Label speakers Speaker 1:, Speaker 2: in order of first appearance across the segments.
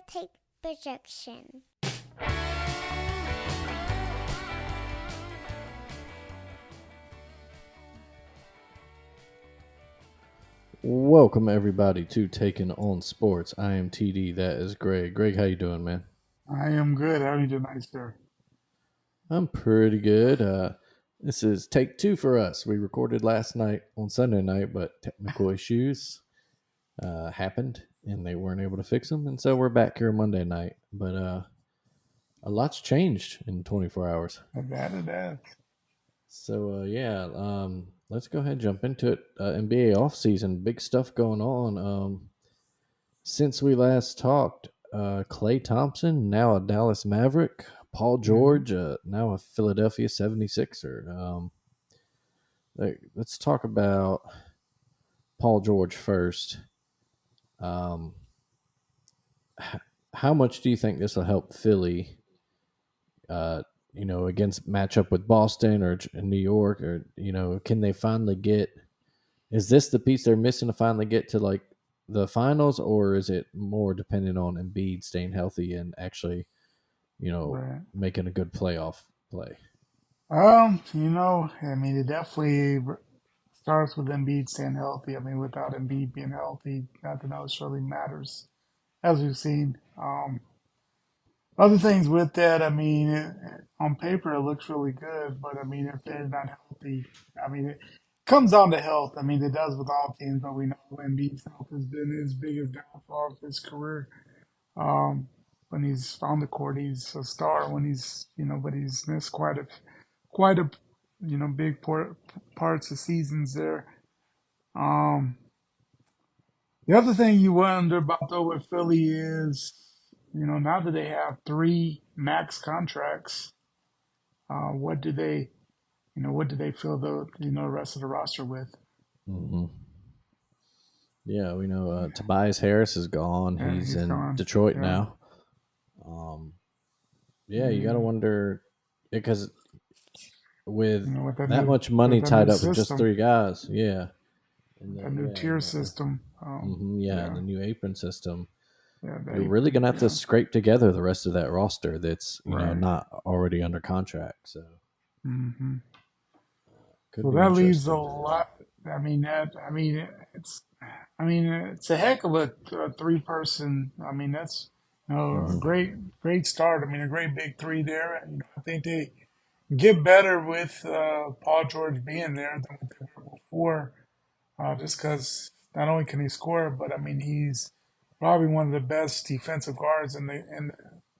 Speaker 1: take projection.
Speaker 2: Welcome everybody to Taking on Sports. I am TD. That is Greg. Greg, how you doing, man?
Speaker 3: I am good. How are you tonight, sir?
Speaker 2: I'm pretty good. This is take two for us. We recorded last night on Sunday night, but technical issues happened and they weren't able to fix them, and so we're back here Monday night. But a lot's changed in 24 hours.
Speaker 3: That it is.
Speaker 2: So let's go ahead and jump into it. NBA offseason, big stuff going on. Since we last talked, Clay Thompson, now a Dallas Maverick. Paul
Speaker 3: Mm-hmm.
Speaker 2: George, now a Philadelphia 76er. Let's talk about Paul George first. Um, how much do you think this will help Philly, uh, against matchup with Boston or New York? Or, can they finally get – is this the piece they're missing to finally get to, like, the finals? Or is it more dependent on Embiid staying healthy and actually –
Speaker 3: Right.
Speaker 2: making a good playoff play.
Speaker 3: I mean, it definitely starts with Embiid staying healthy. I mean, without Embiid being healthy, nothing else really matters, as we've seen. Other things with that, I mean, on paper it looks really good, but I mean, if they're not healthy, I mean, it comes down to health. I mean, it does with all teams, but we know Embiid's health has been his biggest downfall of his career. Um, when he's on the court, he's a star. When but he's missed quite a, big parts of seasons there. Um, the other thing you wonder about though with Philly is, now that they have three max contracts, what do they, what do they fill the rest of the roster with?
Speaker 2: Mm-hmm. Yeah, we know Tobias Harris is gone.
Speaker 3: And
Speaker 2: He's
Speaker 3: he's
Speaker 2: in
Speaker 3: gone.
Speaker 2: Detroit
Speaker 3: Yeah.
Speaker 2: now. Um, yeah, you got to
Speaker 3: And,
Speaker 2: wonder because with
Speaker 3: with that
Speaker 2: that
Speaker 3: new
Speaker 2: much money
Speaker 3: with that new
Speaker 2: tied up with just
Speaker 3: system,
Speaker 2: three guys, yeah,
Speaker 3: that new tier system.
Speaker 2: and
Speaker 3: Yeah,
Speaker 2: the new apron system,
Speaker 3: yeah,
Speaker 2: you're really gonna have to
Speaker 3: yeah,
Speaker 2: scrape together the rest of that roster that's
Speaker 3: right.
Speaker 2: not already under contract. So
Speaker 3: hmm
Speaker 2: could
Speaker 3: So
Speaker 2: be
Speaker 3: that leaves a
Speaker 2: interesting.
Speaker 3: lot. It's, it's a heck of a three-person. I mean, that's a
Speaker 2: Mm-hmm.
Speaker 3: great start. I mean, a great big three there. And I think they get better with Paul George being there than what they were before. Just because not only can he score, but I mean, he's probably one of the best defensive guards in the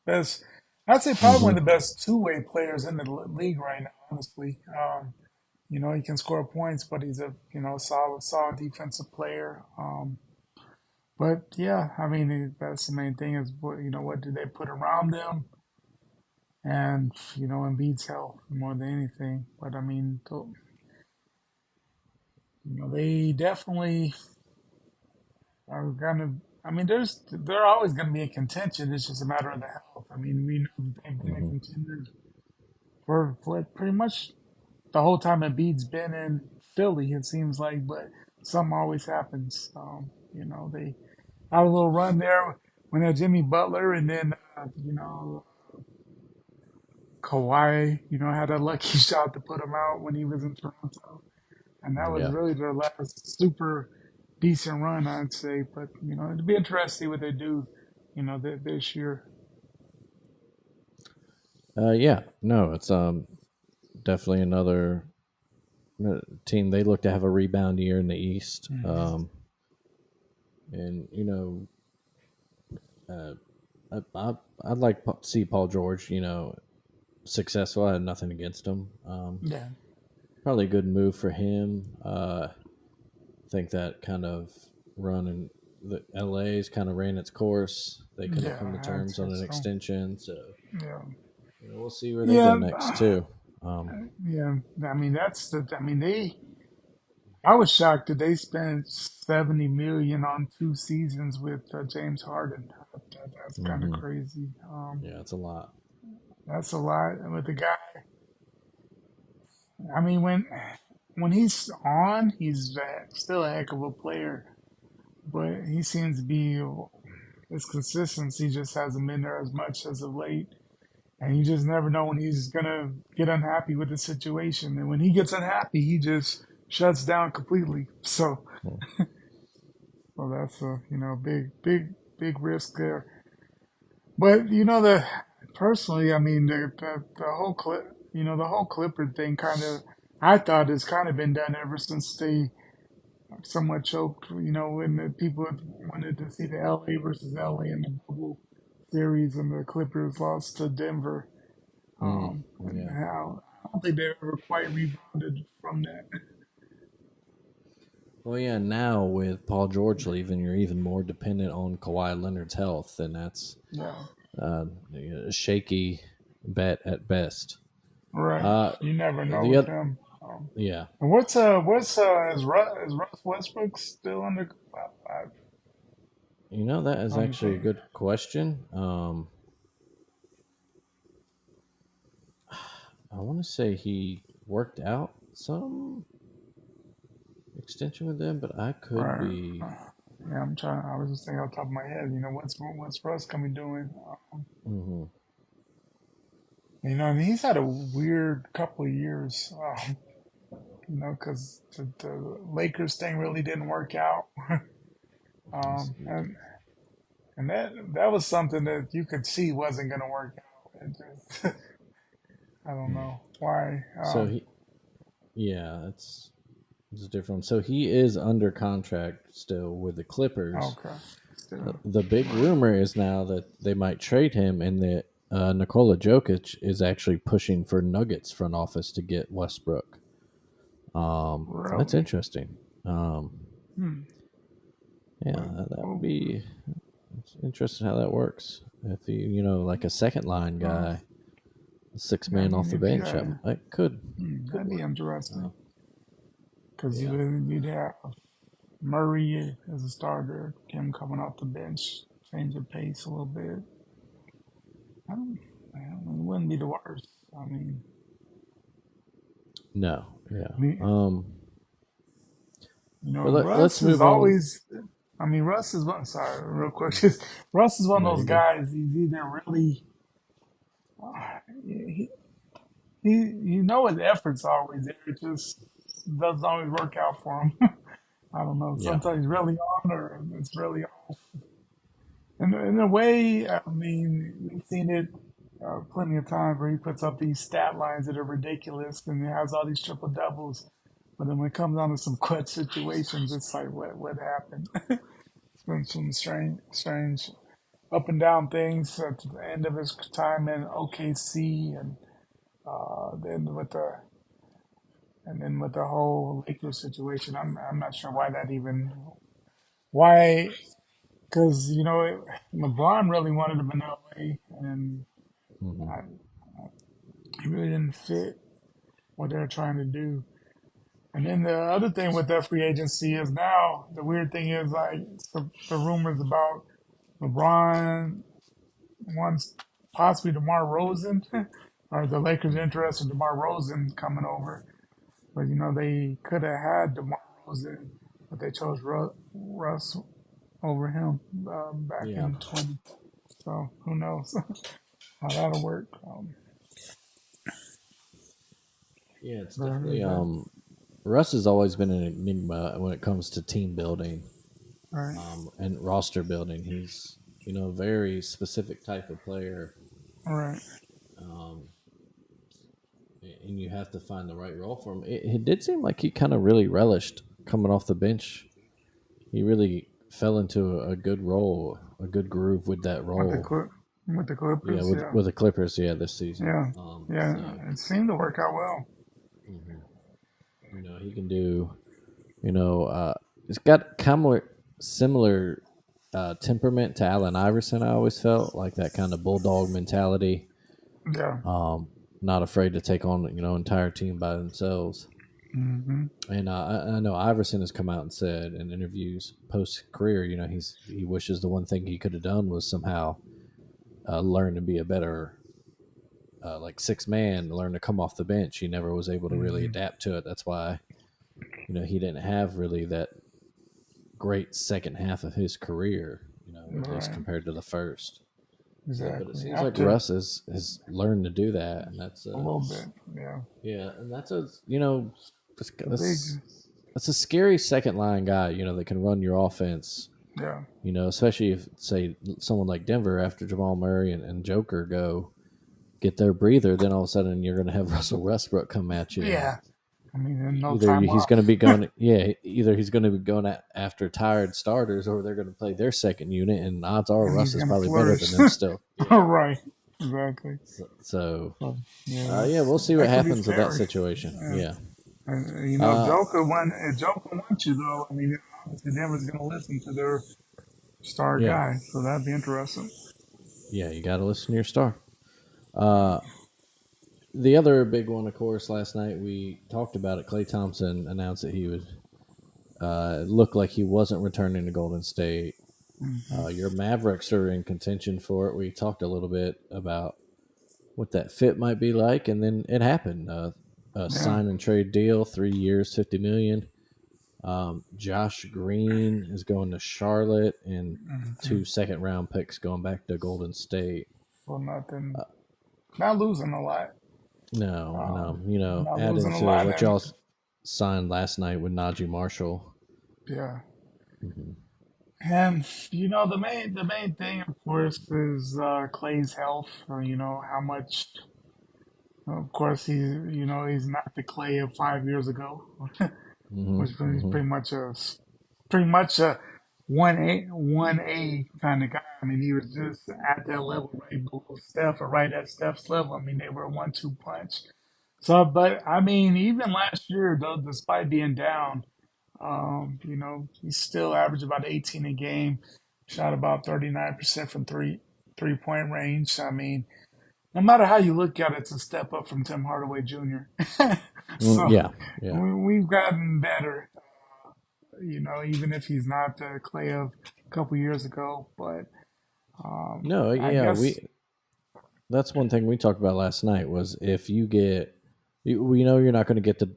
Speaker 3: best. I'd say probably one of the
Speaker 2: Mm-hmm.
Speaker 3: best two-way players in the league right now. Honestly. He can score points, but he's a solid defensive player. But yeah, I mean that's the main thing is what do they put around them, and Embiid's health more than anything. But I mean, they definitely are gonna. I mean, they're always gonna be in contention. It's just a matter of the health. I mean, we know that they've been in
Speaker 2: Mm-hmm.
Speaker 3: contention for pretty much the whole time Embiid's been in Philly. It seems like, but something always happens. They had a little run there when they had Jimmy Butler, and then Kawhi, had a lucky shot to put him out when he was in Toronto, and that was
Speaker 2: Yeah.
Speaker 3: really their last super decent run, I'd say. But it'd be interesting to see what they do, this year.
Speaker 2: Yeah. No, it's definitely another team. They look to have a rebound year in the East.
Speaker 3: hmm
Speaker 2: And uh, I'd like to see Paul George, successful. I had nothing against him.
Speaker 3: Yeah,
Speaker 2: Probably a good move for him. I think that kind of run in the LA's kind of ran its course. They couldn't come to
Speaker 3: yeah, I'd
Speaker 2: terms
Speaker 3: say
Speaker 2: on an
Speaker 3: so.
Speaker 2: extension, so
Speaker 3: Yeah,
Speaker 2: we'll see where they go
Speaker 3: yeah,
Speaker 2: next too. Um,
Speaker 3: yeah. I mean, that's the. I mean, they. I was shocked that they spent 70 million on 2 seasons with James Harden. That's kind of
Speaker 2: mhm.
Speaker 3: crazy.
Speaker 2: Yeah, it's a lot.
Speaker 3: That's a lot. And with the guy, I mean, when he's on, he's still a heck of a player, but he seems to be. his consistency just hasn't been there as much as of late. And you just never know when he's gonna get unhappy with the situation. And when he gets unhappy, he just shuts down completely.
Speaker 2: Hmm.
Speaker 3: So that's a big risk there. But the personally, I mean the whole clip, the whole Clipper thing kind of, I thought has kind of been done ever since they somewhat choked. When the people wanted to see the LA versus LA in the bubble series, and the Clippers lost to Denver. And
Speaker 2: Yeah.
Speaker 3: how I don't think they ever quite rebounded from that.
Speaker 2: Well, yeah. Now with Paul George leaving, you're even more dependent on Kawhi Leonard's health, and that's
Speaker 3: Yeah,
Speaker 2: a shaky bet at best.
Speaker 3: right.
Speaker 2: Uh,
Speaker 3: You never know
Speaker 2: the
Speaker 3: with
Speaker 2: other,
Speaker 3: him.
Speaker 2: yeah.
Speaker 3: And is Russ Westbrook still under?
Speaker 2: That is
Speaker 3: I don't
Speaker 2: actually a
Speaker 3: think.
Speaker 2: good question. I want to say he worked out some extension with them, but I could
Speaker 3: Right.
Speaker 2: be.
Speaker 3: Yeah, I'm trying. I was just thinking off the top of my head. What's Russ coming doing?
Speaker 2: Hmm.
Speaker 3: And he's had a weird couple of years. Because the Lakers thing really didn't work out.
Speaker 2: Let's
Speaker 3: um,
Speaker 2: see.
Speaker 3: and and that was something that you could see wasn't going to work out. It just, I don't
Speaker 2: Hmm.
Speaker 3: know why.
Speaker 2: So yeah, it's a different. So he is under contract still with the Clippers.
Speaker 3: Okay, still,
Speaker 2: The big
Speaker 3: right.
Speaker 2: rumor is now that they might trade him, and that Nikola Jokic is actually pushing for Nuggets front office to get Westbrook. That's
Speaker 3: Really?
Speaker 2: interesting. Um,
Speaker 3: Hmm.
Speaker 2: yeah,
Speaker 3: But,
Speaker 2: that would
Speaker 3: oh,
Speaker 2: be it's interesting how that works. If he, like a second line
Speaker 3: uh,
Speaker 2: guy, a six
Speaker 3: I
Speaker 2: man off
Speaker 3: mean,
Speaker 2: the
Speaker 3: if you
Speaker 2: bench,
Speaker 3: had,
Speaker 2: that could
Speaker 3: that'd be
Speaker 2: work.
Speaker 3: interesting.
Speaker 2: Uh,
Speaker 3: Because
Speaker 2: yeah,
Speaker 3: you'd have Murray as a starter, him coming off the bench, change the pace a little bit. I don't, it wouldn't be the worst.
Speaker 2: no, yeah.
Speaker 3: I mean,
Speaker 2: But let's
Speaker 3: Russ is
Speaker 2: move on.
Speaker 3: always. Russ is one. Sorry, real quick. Russ is one
Speaker 2: No,
Speaker 3: of those
Speaker 2: you're good.
Speaker 3: guys. He's either really, he, his effort's always there. It just doesn't always work out for him. I don't know.
Speaker 2: Yeah,
Speaker 3: Sometimes he's really on, or it's really off. And in a way, I mean, we've seen it plenty of times where he puts up these stat lines that are ridiculous, and he has all these triple doubles. But then when it comes down to some clutch situations, it's like, what happened? It's been some strange up and down things at the end of his time in OKC, and then with the whole Lakers situation. I'm not sure why that even why, because LeBron really wanted him in LA, and
Speaker 2: hmm
Speaker 3: I, he really didn't fit what they're trying to do. And then the other thing with that free agency is now the weird thing is like the rumors about LeBron wants possibly DeMar Rosen, or the Lakers interested in DeMar Rosen coming over. But they could have had DeMar Rosen, but they chose Russ over him back
Speaker 2: yeah,
Speaker 3: in 20. So who knows how that'll work?
Speaker 2: yeah. It's
Speaker 3: But
Speaker 2: definitely
Speaker 3: that,
Speaker 2: Russ has always been an enigma when it comes to team building,
Speaker 3: right,
Speaker 2: and roster building. He's a very specific type of player,
Speaker 3: right.
Speaker 2: um, and you have to find the right role for him. It did seem like he kind of really relished coming off the bench. He really fell into a good role, a good groove with that
Speaker 3: With the
Speaker 2: role.
Speaker 3: Clip, with the
Speaker 2: Yeah,
Speaker 3: Clippers, yeah,
Speaker 2: with the Clippers, yeah, this season.
Speaker 3: yeah, yeah.
Speaker 2: So
Speaker 3: It seemed to work out well.
Speaker 2: mhm. He can do. It's got kind of similar temperament to Allen Iverson. I always felt like that kind of bulldog mentality.
Speaker 3: Yeah.
Speaker 2: Um, Not afraid to take on entire team by themselves.
Speaker 3: Hmm.
Speaker 2: And I know Iverson has come out and said in interviews post career, he wishes the one thing he could have done was somehow learn to be a better like six man, learn to come off the bench. He never was able to really
Speaker 3: Hmm.
Speaker 2: adapt to it. That's why he didn't have really that great second half of his career. at least
Speaker 3: Right.
Speaker 2: compared to the first. So, but it
Speaker 3: Exactly.
Speaker 2: seems like
Speaker 3: After
Speaker 2: Russ has learned to do that, and that's
Speaker 3: a little bit. Yeah.
Speaker 2: yeah, and that's a that's,
Speaker 3: The
Speaker 2: that's
Speaker 3: big.
Speaker 2: that's a scary second line guy, that can run your offense.
Speaker 3: Yeah.
Speaker 2: Especially if say someone like Denver after Jamal Murray and Joker go get their breather, then all of a sudden you're going to have Russell Westbrook come at you, and
Speaker 3: Yeah. I mean, there's no
Speaker 2: either
Speaker 3: time
Speaker 2: he's
Speaker 3: off.
Speaker 2: going to be going, yeah, either he's going to be going after tired starters, or they're going to play their second unit, and odds are
Speaker 3: And he's
Speaker 2: Russ is
Speaker 3: gonna
Speaker 2: probably better
Speaker 3: flourish.
Speaker 2: than them still. Yeah.
Speaker 3: Right. Exactly.
Speaker 2: So
Speaker 3: So, yeah,
Speaker 2: yeah, we'll see what
Speaker 3: that could be
Speaker 2: happens with that
Speaker 3: scary.
Speaker 2: situation.
Speaker 3: Yeah.
Speaker 2: Yeah.
Speaker 3: And,
Speaker 2: Uh,
Speaker 3: Joker when Joker wants you though. I mean, obviously Denver's gonna listen to their star
Speaker 2: yeah,
Speaker 3: guy, so that'd be interesting.
Speaker 2: yeah, you got to listen to your star. Uh, the other big one, of course, last night we talked about it. Klay Thompson announced that he would look like he wasn't returning to Golden State.
Speaker 3: Hmm.
Speaker 2: Your Mavericks are in contention for it. We talked a little bit about what that fit might be like, and then it happened. A
Speaker 3: Yeah.
Speaker 2: sign and trade deal, 3 years, $50 million. Josh Green is going to Charlotte, and
Speaker 3: Hmm.
Speaker 2: 2 second-round picks going back to Golden State.
Speaker 3: Well, nothing.
Speaker 2: Uh,
Speaker 3: Not losing a lot.
Speaker 2: no, and
Speaker 3: Not
Speaker 2: add
Speaker 3: losing a
Speaker 2: into
Speaker 3: lot,
Speaker 2: what
Speaker 3: and
Speaker 2: y'all signed last night with Najee Marshall.
Speaker 3: yeah.
Speaker 2: Hmm.
Speaker 3: And the main thing, of course, is Clay's health. How much. Of course, he's not the Clay of 5 years ago,
Speaker 2: Hmm.
Speaker 3: which he's
Speaker 2: Hmm.
Speaker 3: pretty much a 1A kind of guy. I mean, he was just at that level right below Steph or right at Steph's level. I mean, they were a 1-2 punch. So, but I mean, even last year, though, despite being down, he still averaged about 18 a game, shot about 39% from three-point range. I mean, no matter how you look at it, it's a step up from Tim Hardaway Jr. So
Speaker 2: Yeah, yeah.
Speaker 3: we've gotten better, even if he's not the Clay of a couple years ago. But
Speaker 2: No,
Speaker 3: I
Speaker 2: yeah,
Speaker 3: guess,
Speaker 2: that's one thing we talked about last night was if you get, we know you're not going to get the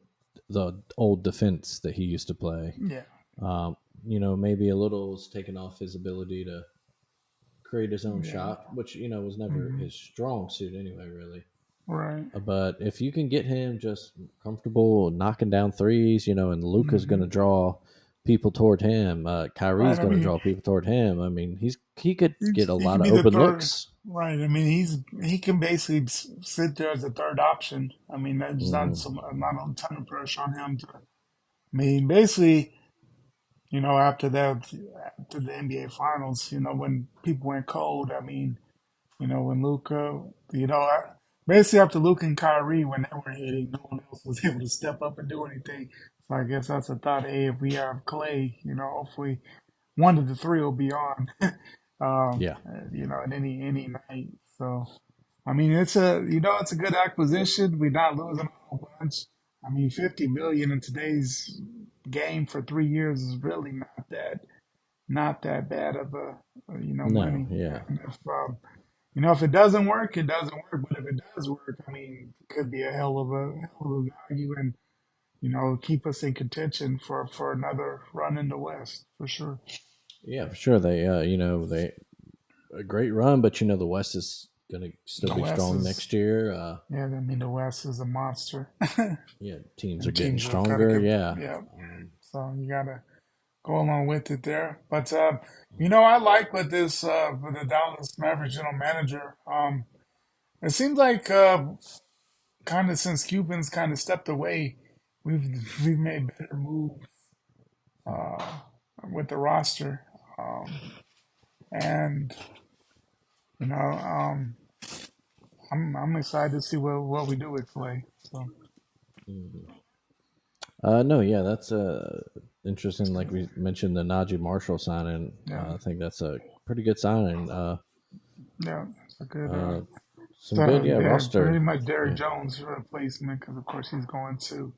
Speaker 2: old defense that he used to play.
Speaker 3: yeah,
Speaker 2: Um, maybe a little was taken off his ability to create his own
Speaker 3: yeah,
Speaker 2: shot, which was never
Speaker 3: hmm,
Speaker 2: his strong suit anyway, really.
Speaker 3: right,
Speaker 2: But if you can get him just comfortable knocking down threes, and Luka's going
Speaker 3: hmm,
Speaker 2: to draw people toward him,
Speaker 3: right.
Speaker 2: Kyrie's
Speaker 3: I
Speaker 2: going to
Speaker 3: mean,
Speaker 2: draw people toward him. I mean, he could get a
Speaker 3: he
Speaker 2: lot
Speaker 3: could
Speaker 2: of
Speaker 3: be the
Speaker 2: open
Speaker 3: third,
Speaker 2: looks.
Speaker 3: right? I mean, he can basically sit there as a third option. I mean, there's not
Speaker 2: Hmm.
Speaker 3: some not a ton of pressure on him to. I mean, basically, after the NBA Finals, when people went cold, I mean, when Luca, basically after Luca and Kyrie, when they were hitting, no one else was able to step up and do anything. So I guess that's a thought. Hey, if we have Clay, hopefully one of the three will be on,
Speaker 2: Yeah.
Speaker 3: at any night. So I mean, it's a good acquisition. We're not losing a whole bunch. I mean, 50 million in today's game for 3 years is really not that bad of
Speaker 2: No.
Speaker 3: money.
Speaker 2: Yeah.
Speaker 3: And if it doesn't work, it doesn't work. But if it does work, I mean, it could be a hell of a value, and keep us in contention for another run in the West for sure.
Speaker 2: Yeah, for sure. They a great run, but the West is going to still
Speaker 3: The
Speaker 2: be
Speaker 3: West
Speaker 2: strong
Speaker 3: is
Speaker 2: next year.
Speaker 3: Yeah, I mean the West is a monster,
Speaker 2: Yeah, teams are
Speaker 3: and
Speaker 2: getting
Speaker 3: teams are gotta
Speaker 2: stronger.
Speaker 3: get,
Speaker 2: Yeah.
Speaker 3: yeah. So you gotta go along with it there. But I like with the Dallas Mavericks general manager. It seems like kind of since Cubans kind of stepped away, we've we've made better moves uh, with the roster, and you know I'm excited to see what we do with Clay. So
Speaker 2: Mhm. No, yeah, that's interesting. Like we mentioned, the Najee Marshall signing.
Speaker 3: yeah,
Speaker 2: I think that's a pretty good signing.
Speaker 3: yeah, it's a good.
Speaker 2: Uh, some good,
Speaker 3: So
Speaker 2: yeah,
Speaker 3: they're pretty
Speaker 2: roster.
Speaker 3: much Derrick
Speaker 2: Yeah.
Speaker 3: Jones' replacement because of course he's going to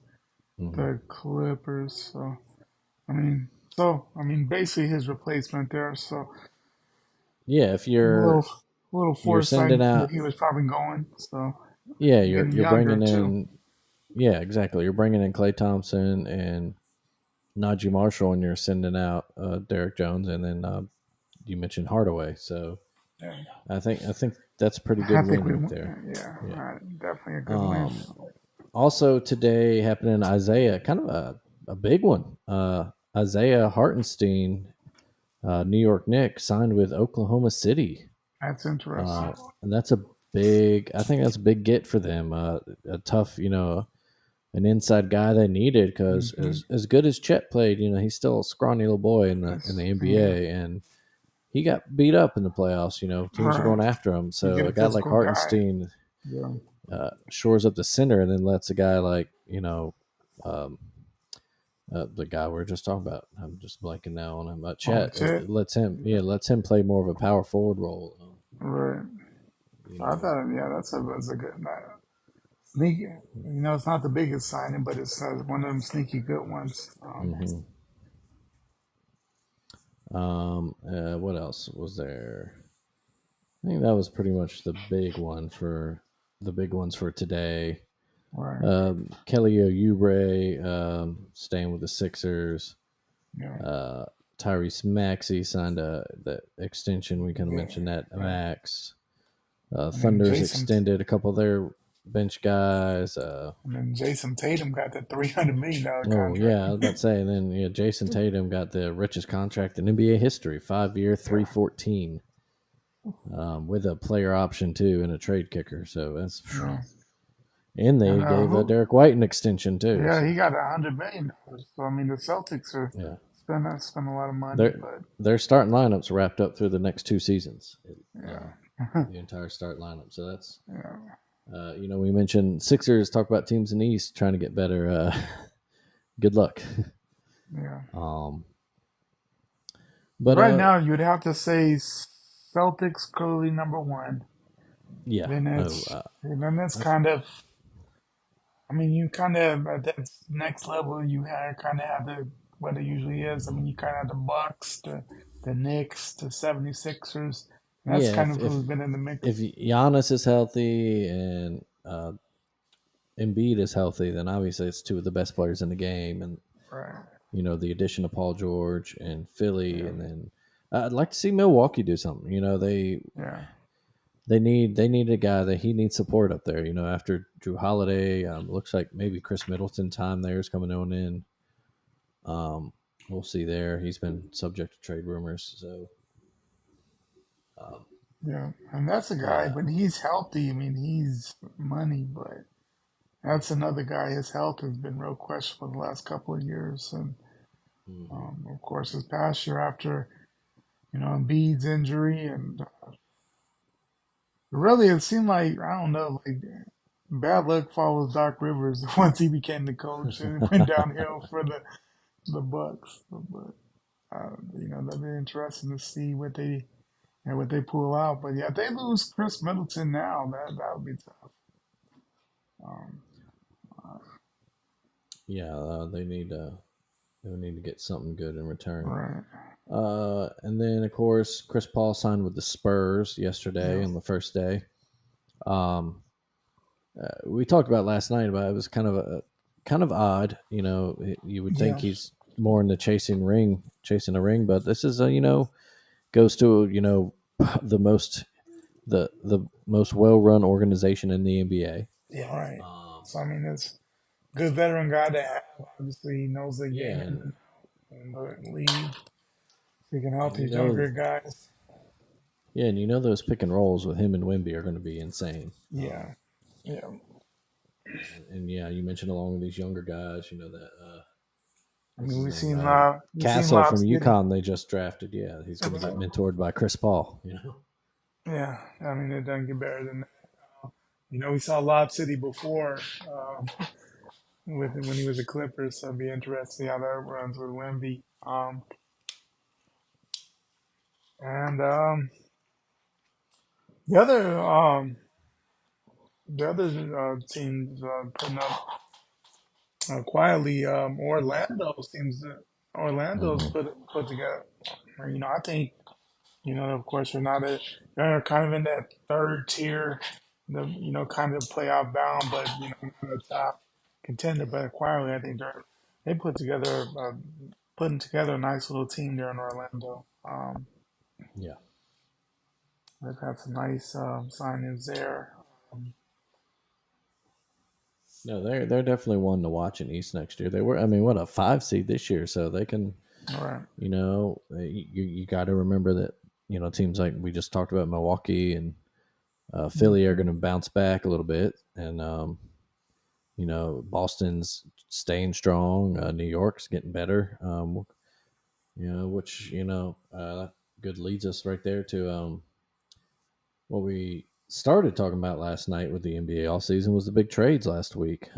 Speaker 2: Hmm.
Speaker 3: the Clippers. I mean basically his replacement there. So
Speaker 2: Yeah, if
Speaker 3: a little
Speaker 2: you're
Speaker 3: foresight
Speaker 2: sending
Speaker 3: that
Speaker 2: out,
Speaker 3: he was probably going. So
Speaker 2: yeah,
Speaker 3: getting
Speaker 2: you're
Speaker 3: younger
Speaker 2: bringing
Speaker 3: too.
Speaker 2: in, yeah, exactly. You're bringing in Klay Thompson and Najee Marshall, and you're sending out Derek Jones, and then you mentioned Hardaway, so
Speaker 3: Yeah.
Speaker 2: I think that's a pretty
Speaker 3: I
Speaker 2: good
Speaker 3: think
Speaker 2: win
Speaker 3: we,
Speaker 2: right there.
Speaker 3: yeah,
Speaker 2: Yeah.
Speaker 3: definitely a good win.
Speaker 2: Um, Also today happening, Isaiah, kind of a big one. Isaiah Hartenstein, New York Knicks, signed with Oklahoma City.
Speaker 3: That's interesting.
Speaker 2: And that's a big. I think that's a big get for them. A tough, an inside guy they needed because
Speaker 3: Hmm.
Speaker 2: as good as Chet played, he's still a scrawny little boy in the
Speaker 3: Yeah,
Speaker 2: NBA, and he got beat up in the playoffs. Teams were
Speaker 3: right.
Speaker 2: going after him.
Speaker 3: You
Speaker 2: So
Speaker 3: get
Speaker 2: a
Speaker 3: a
Speaker 2: guy like
Speaker 3: physical guy.
Speaker 2: Hartenstein
Speaker 3: Yeah,
Speaker 2: shores up the center and then lets a guy like um, the guy we are just talking about. I'm just blanking now on him. Chet.
Speaker 3: Chet.
Speaker 2: It lets him,
Speaker 3: Yeah,
Speaker 2: lets him play more of a power forward role.
Speaker 3: right.
Speaker 2: You
Speaker 3: I
Speaker 2: know,
Speaker 3: thought, yeah, that's a good sneaky. It's not the biggest signing, but it's one of them sneaky good ones.
Speaker 2: hmm what else was there? I think that was pretty much the big ones for today.
Speaker 3: Right.
Speaker 2: Kelly Oubre staying with the Sixers.
Speaker 3: Yeah.
Speaker 2: Uh, Tyrese Maxey signed the extension. We kind of
Speaker 3: Yeah.
Speaker 2: mentioned that
Speaker 3: Yeah.
Speaker 2: Max.
Speaker 3: And then
Speaker 2: Thunder's
Speaker 3: Jason,
Speaker 2: extended a couple of their bench guys.
Speaker 3: and then Jason Tatum got that $300 million
Speaker 2: Oh
Speaker 3: contract.
Speaker 2: yeah, I was about to say. And then Jason Tatum got the richest contract in NBA history, 5 year,
Speaker 3: Yeah.
Speaker 2: 314, with a player option too and a trade kicker. So that's
Speaker 3: Yeah.
Speaker 2: and
Speaker 3: And
Speaker 2: they gave
Speaker 3: who?
Speaker 2: Derek White an extension too.
Speaker 3: Yeah, he
Speaker 2: So
Speaker 3: got $100 million. So I mean, the Celtics are
Speaker 2: yeah,
Speaker 3: spend a lot of money,
Speaker 2: their
Speaker 3: but
Speaker 2: their starting lineups wrapped up through the next 2 seasons.
Speaker 3: yeah,
Speaker 2: The entire start lineup. So that's
Speaker 3: yeah,
Speaker 2: we mentioned Sixers. Talk about teams in the East trying to get better. Good luck.
Speaker 3: yeah.
Speaker 2: um, but
Speaker 3: Right now, you'd have to say Celtics clearly number one.
Speaker 2: yeah.
Speaker 3: Then
Speaker 2: Oh,
Speaker 3: it's
Speaker 2: I th-
Speaker 3: kind of. I mean, you kind of at that next level, you kind of have what it usually is. I mean, you kind of have the Bucks, the Knicks, the 76ers. That's
Speaker 2: yeah.
Speaker 3: kind
Speaker 2: If
Speaker 3: of
Speaker 2: if
Speaker 3: who's been in the
Speaker 2: if
Speaker 3: mix.
Speaker 2: Giannis is healthy and Embiid is healthy, then obviously it's two of the best players in the game, and
Speaker 3: Right.
Speaker 2: the addition of Paul George and Philly,
Speaker 3: Yeah.
Speaker 2: and then I'd like to see Milwaukee do something.
Speaker 3: Yeah.
Speaker 2: They need a guy that he needs support up there. After Drew Holiday, looks like maybe Chris Middleton time there is coming on in. We'll see there. He's been subject to trade rumors, so um,
Speaker 3: Yeah. And that's a guy,
Speaker 2: yeah.
Speaker 3: when he's healthy, I mean, he's money, but that's another guy. His health has been real questionable the last couple of years. And
Speaker 2: hmm
Speaker 3: of course, this past year after, Embiid's injury, and really it seemed like, I don't know, like bad luck follows Doc Rivers once he became the coach and it went downhill for the Bucks. But that'd be interesting to see what they pull out. But yeah, if they lose Chris Middleton now, that would be tough. Um,
Speaker 2: Yeah, they need to get something good in return.
Speaker 3: right.
Speaker 2: And then of course Chris Paul signed with the Spurs
Speaker 3: Yeah.
Speaker 2: yesterday on the first day. Um, we talked about last night about it was kind of odd. You would think
Speaker 3: Yeah.
Speaker 2: he's more in the chasing a ring, but this is goes to the most the most well run organization in the NBA.
Speaker 3: Yeah. Right.
Speaker 2: Um,
Speaker 3: So I mean, it's a good veteran guy to have. Obviously, he knows the
Speaker 2: yeah,
Speaker 3: game
Speaker 2: and
Speaker 3: and the league. He can help
Speaker 2: and
Speaker 3: these younger guys.
Speaker 2: those pick and rolls with him and Wimby are going to be insane.
Speaker 3: Yeah. Yeah.
Speaker 2: And yeah, you mentioned along with these younger guys, that
Speaker 3: I
Speaker 2: what's
Speaker 3: mean,
Speaker 2: his
Speaker 3: we've
Speaker 2: name?
Speaker 3: seen
Speaker 2: Castle from
Speaker 3: Lobs getting.
Speaker 2: UConn they just drafted. Yeah, he's going to get mentored by Chris Paul.
Speaker 3: Yeah. I mean, it doesn't get better than that. We saw Lob City before when he was a Clipper, so it'd be interesting how that runs with Wemby. And the other teams putting up quietly. Orlando's
Speaker 2: Mm-hmm.
Speaker 3: put together. I think of course they're kind of in that third tier, kind of playoff bound, but not a top contender. But quietly, I think they putting together a nice little team there in Orlando.
Speaker 2: Yeah.
Speaker 3: They've had some nice signings there. Um,
Speaker 2: No, they're definitely one to watch in East next year. They were, I mean, what a 5 seed this year, so they can,
Speaker 3: all right.
Speaker 2: you got to remember that teams like we just talked about Milwaukee and Philly are
Speaker 3: Mm-hmm.
Speaker 2: going to bounce back a little bit, and Boston's staying strong. New York's getting better. Which good leads us right there to what we started talking about last night with the NBA all season was the big trades last week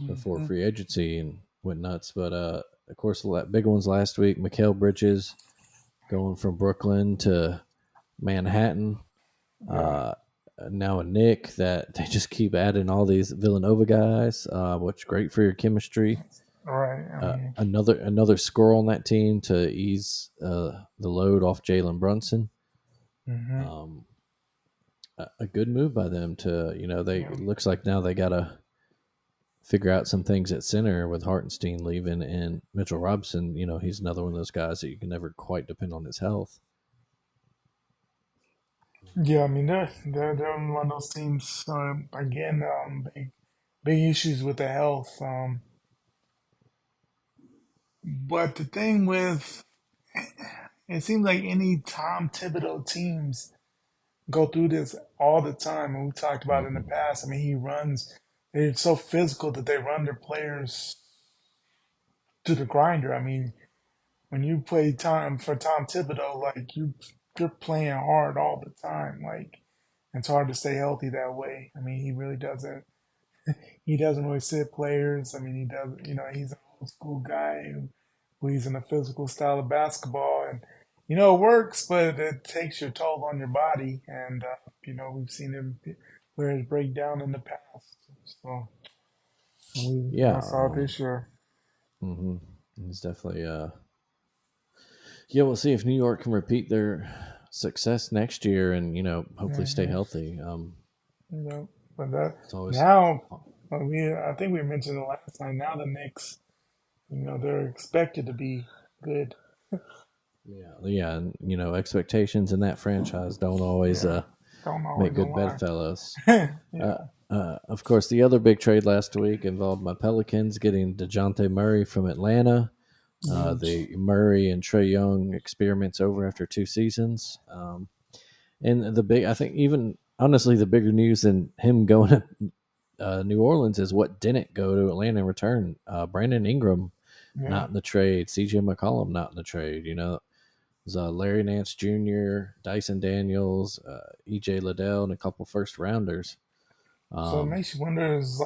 Speaker 2: before
Speaker 3: Mm-hmm.
Speaker 2: free agency and went nuts. But of course, the big ones last week: Mikal Bridges going from Brooklyn to Manhattan.
Speaker 3: Yeah.
Speaker 2: Uh, Now a Nick that they just keep adding all these Villanova guys, which great for your chemistry.
Speaker 3: All right. I mean,
Speaker 2: Another score on that team to ease the load off Jalen Brunson.
Speaker 3: mm-hmm.
Speaker 2: Um, a good move by them to they
Speaker 3: Yeah.
Speaker 2: it looks like now they gotta figure out some things at center with Hartenstein leaving and Mitchell Robinson. He's another one of those guys that you can never quite depend on his health.
Speaker 3: Yeah. I mean, they're one of those teams. Again, big issues with the health. But the thing with it seems like any Tom Thibodeau teams go through this all the time, and we talked about it in the
Speaker 2: Hmm.
Speaker 3: past. I mean, he runs. They're so physical that they run their players to the grinder. I mean, when you play time for Tom Thibodeau, like you're playing hard all the time. Like it's hard to stay healthy that way. I mean, he really doesn't. He doesn't really sit players. I mean, he does. He's an old school guy who believes in a physical style of basketball, and it works, but it takes your toll on your body. And we've seen him players break down in the past. So we
Speaker 2: Yeah.
Speaker 3: saw it this year.
Speaker 2: Hmm. He's definitely yeah, we'll see if New York can repeat their success next year and hopefully stay
Speaker 3: Hmm.
Speaker 2: healthy.
Speaker 3: But that
Speaker 2: It's always
Speaker 3: now, I think we mentioned it last time. Now the Knicks, they're expected to be good.
Speaker 2: yeah, and expectations in that franchise don't always
Speaker 3: Yeah, don't
Speaker 2: make
Speaker 3: always
Speaker 2: good
Speaker 3: align.
Speaker 2: bedfellows. Uh,
Speaker 3: Yeah,
Speaker 2: of course, the other big trade last week involved my Pelicans getting DeJounte Murray from Atlanta.
Speaker 3: huge.
Speaker 2: The Murray and Trey Young experiments over after 2 seasons. And I think even honestly, the bigger news than him going to New Orleans is what didn't go to Atlanta in return. Brandon Ingram
Speaker 3: Yeah.
Speaker 2: not in the trade. CJ McCollum not in the trade. It was Larry Nance Jr., Dyson Daniels, EJ Liddell, and a couple first rounders.
Speaker 3: So it
Speaker 2: Um,
Speaker 3: makes you wonder: is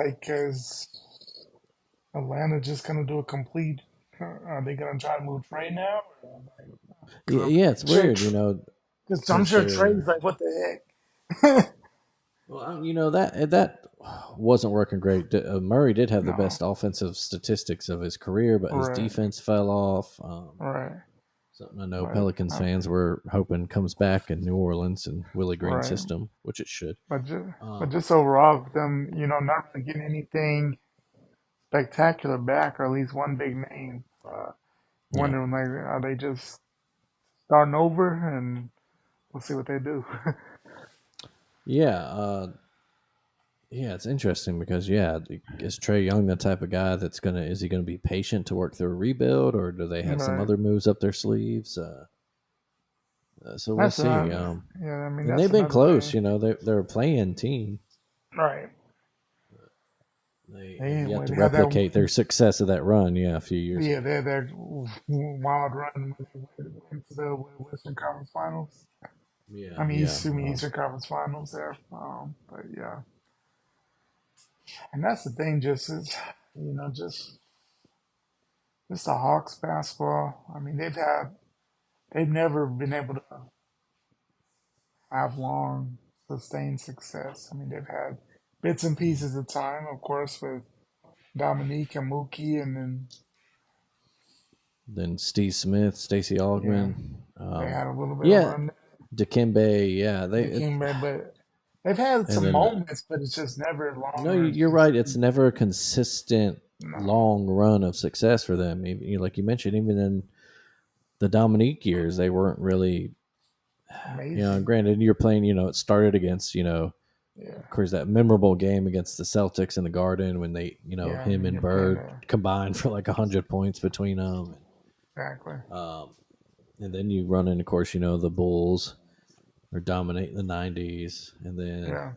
Speaker 3: Atlanta just gonna do a complete? Are they gonna try to move Trey now?
Speaker 2: yeah,
Speaker 3: Because
Speaker 2: yeah, it's
Speaker 3: I'm sure,
Speaker 2: weird,
Speaker 3: I'm
Speaker 2: because
Speaker 3: sure
Speaker 2: they're
Speaker 3: Trey's like, what the heck?
Speaker 2: well, that wasn't working great. Murray did have the
Speaker 3: No,
Speaker 2: best offensive statistics of his career, but his
Speaker 3: right,
Speaker 2: defense fell off.
Speaker 3: right,
Speaker 2: Something I know
Speaker 3: but
Speaker 2: Pelicans fans were hoping comes back in New Orleans and Willie Green
Speaker 3: right,
Speaker 2: system, which it should.
Speaker 3: but
Speaker 2: Um,
Speaker 3: just overall, with them, not really getting anything spectacular back, or at least one big name.
Speaker 2: yeah,
Speaker 3: Wondering like, are they just starting over, and we'll see what they do.
Speaker 2: yeah, yeah. It's interesting because is Trey Young the type of guy is he gonna be patient to work through a rebuild, or do they have some
Speaker 3: Right.
Speaker 2: other moves up their sleeves? So we'll
Speaker 3: That's
Speaker 2: see.
Speaker 3: yeah. I mean,
Speaker 2: And
Speaker 3: that's
Speaker 2: they've been
Speaker 3: another
Speaker 2: close.
Speaker 3: thing.
Speaker 2: They're a playing team.
Speaker 3: Right.
Speaker 2: They have
Speaker 3: They
Speaker 2: yet
Speaker 3: when
Speaker 2: to
Speaker 3: they had that.
Speaker 2: replicate their success of that run, a few years
Speaker 3: Yeah,
Speaker 2: ago.
Speaker 3: they had that wild run when they went to the Western Conference Finals.
Speaker 2: Yeah,
Speaker 3: I mean,
Speaker 2: yeah,
Speaker 3: Eastern Conference Finals there. But yeah, and that's the thing. Just is, just the Hawks basketball. I mean, they've never been able to have long sustained success. I mean, they've had bits and pieces of time, of course, with Dominique and Mookie, and then
Speaker 2: then Steve Smith, Stacey
Speaker 3: yeah,
Speaker 2: Augman,
Speaker 3: they had a little bit of
Speaker 2: yeah,
Speaker 3: run.
Speaker 2: Dikembe, yeah,
Speaker 3: They came back, but they've had
Speaker 2: and
Speaker 3: some
Speaker 2: then
Speaker 3: moments, but it's just never
Speaker 2: no,
Speaker 3: longer.
Speaker 2: you're right. It's never a consistent
Speaker 3: No,
Speaker 2: long run of success for them. Even, like you mentioned, even in the Dominique years, they weren't really,
Speaker 3: Amazing.
Speaker 2: granted you're playing, it started against,
Speaker 3: Yeah.
Speaker 2: of course, that memorable game against the Celtics in the Garden when they,
Speaker 3: Yeah. I
Speaker 2: him
Speaker 3: mean,
Speaker 2: and
Speaker 3: you're playing
Speaker 2: Bird
Speaker 3: there.
Speaker 2: combined for like 100 points between them.
Speaker 3: Exactly.
Speaker 2: And then you run in, of course, the Bulls are dominating the 90s. And then,
Speaker 3: Yeah.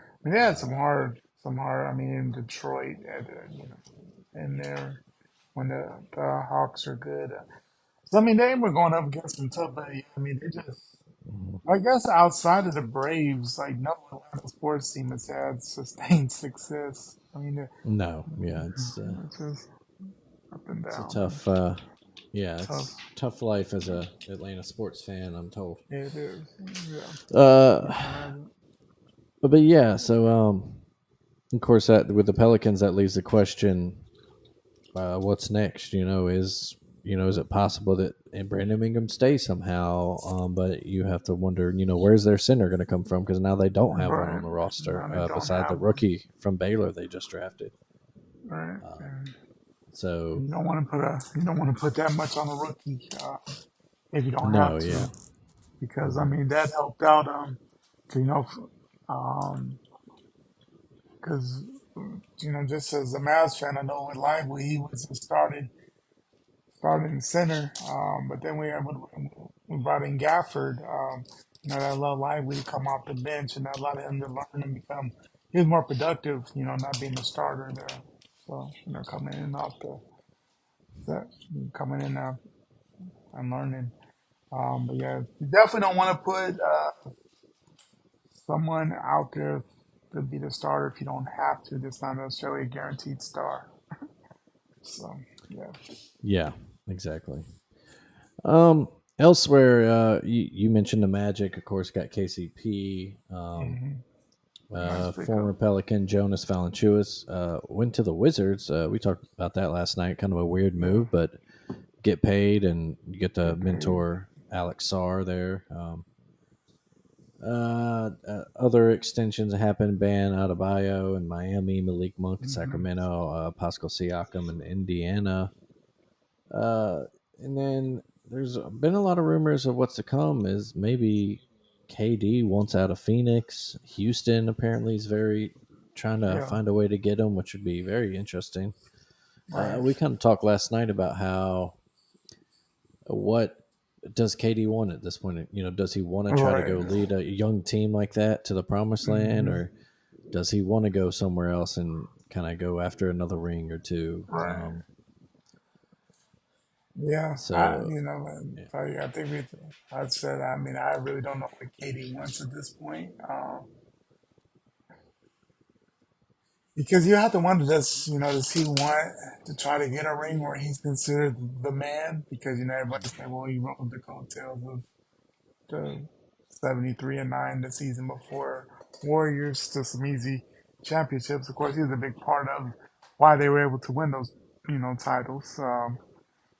Speaker 3: I mean, they had some hard. I mean, in Detroit, in there when the Hawks are good. So I mean, they were going up against some tough, but I mean, they just. I guess outside of the Braves, like no Atlanta sports team has had sustained success. I mean,
Speaker 2: no, yeah, it's
Speaker 3: it's just up and
Speaker 2: it's a
Speaker 3: down.
Speaker 2: tough, yeah,
Speaker 3: Tough.
Speaker 2: it's tough life as a Atlanta sports fan, I'm told.
Speaker 3: It is. Yeah,
Speaker 2: Uh,
Speaker 3: you can imagine.
Speaker 2: but yeah, so of course, that with the Pelicans, that leaves the question: what's next? Is it possible that Brandon Ingram stays somehow? But you have to wonder, where's their center going to come from? Because now they don't have one on
Speaker 3: But
Speaker 2: the roster
Speaker 3: no, they don't
Speaker 2: beside the
Speaker 3: have one,
Speaker 2: rookie from Baylor they just drafted.
Speaker 3: right?
Speaker 2: Um,
Speaker 3: And
Speaker 2: so
Speaker 3: you don't want to put that much on a rookie if you don't
Speaker 2: no,
Speaker 3: have
Speaker 2: yeah,
Speaker 3: to, because I
Speaker 2: hmm
Speaker 3: mean that helped out. You know, um, because just as a Mavs fan, I know with Lively he was a starting center. But then we brought in Gafford. That allowed Lively to come off the bench and that allowed him to learn and become. He was more productive, not being the starter there. So coming in off that, coming in and learning. But yeah, you definitely don't want to put someone out there to be the starter if you don't have to. That's not necessarily a guaranteed star. So yeah.
Speaker 2: yeah, exactly. Elsewhere, you mentioned the Magic, of course, got KCP.
Speaker 3: Hmm. Nice
Speaker 2: Former
Speaker 3: pickup.
Speaker 2: Pelican Jonas Valanciunas went to the Wizards. We talked about that last night. Kind of a weird
Speaker 3: Yeah.
Speaker 2: move, but get paid and you get to
Speaker 3: Get paid.
Speaker 2: mentor Alex Sarr there. Other extensions happened. Ban Adebayo in Miami, Malik Monk in
Speaker 3: Hmm.
Speaker 2: Sacramento, Pascal Siakam in Indiana. Uh, and then there's been a lot of rumors of what's to come. Is maybe KD wants out of Phoenix. Houston apparently is very trying to
Speaker 3: Yeah.
Speaker 2: find a way to get him, which would be very interesting.
Speaker 3: Right.
Speaker 2: We kind of talked last night about how what does KD want at this point? Does he want to try to
Speaker 3: Right.
Speaker 2: go lead a young team like that to the promised land,
Speaker 3: Hmm.
Speaker 2: or does he want to go somewhere else and kind of go after another ring or two?
Speaker 3: Right. Yeah.
Speaker 2: So yeah,
Speaker 3: I think I said, I mean, I really don't know what Katie wants at this point. Because you have to wonder, does he want to try to get a ring where he's considered the man? Because, everybody said, well, he rode the coattails of the 73-9 the season before Warriors to some easy championships. Of course, he was a big part of why they were able to win those, titles.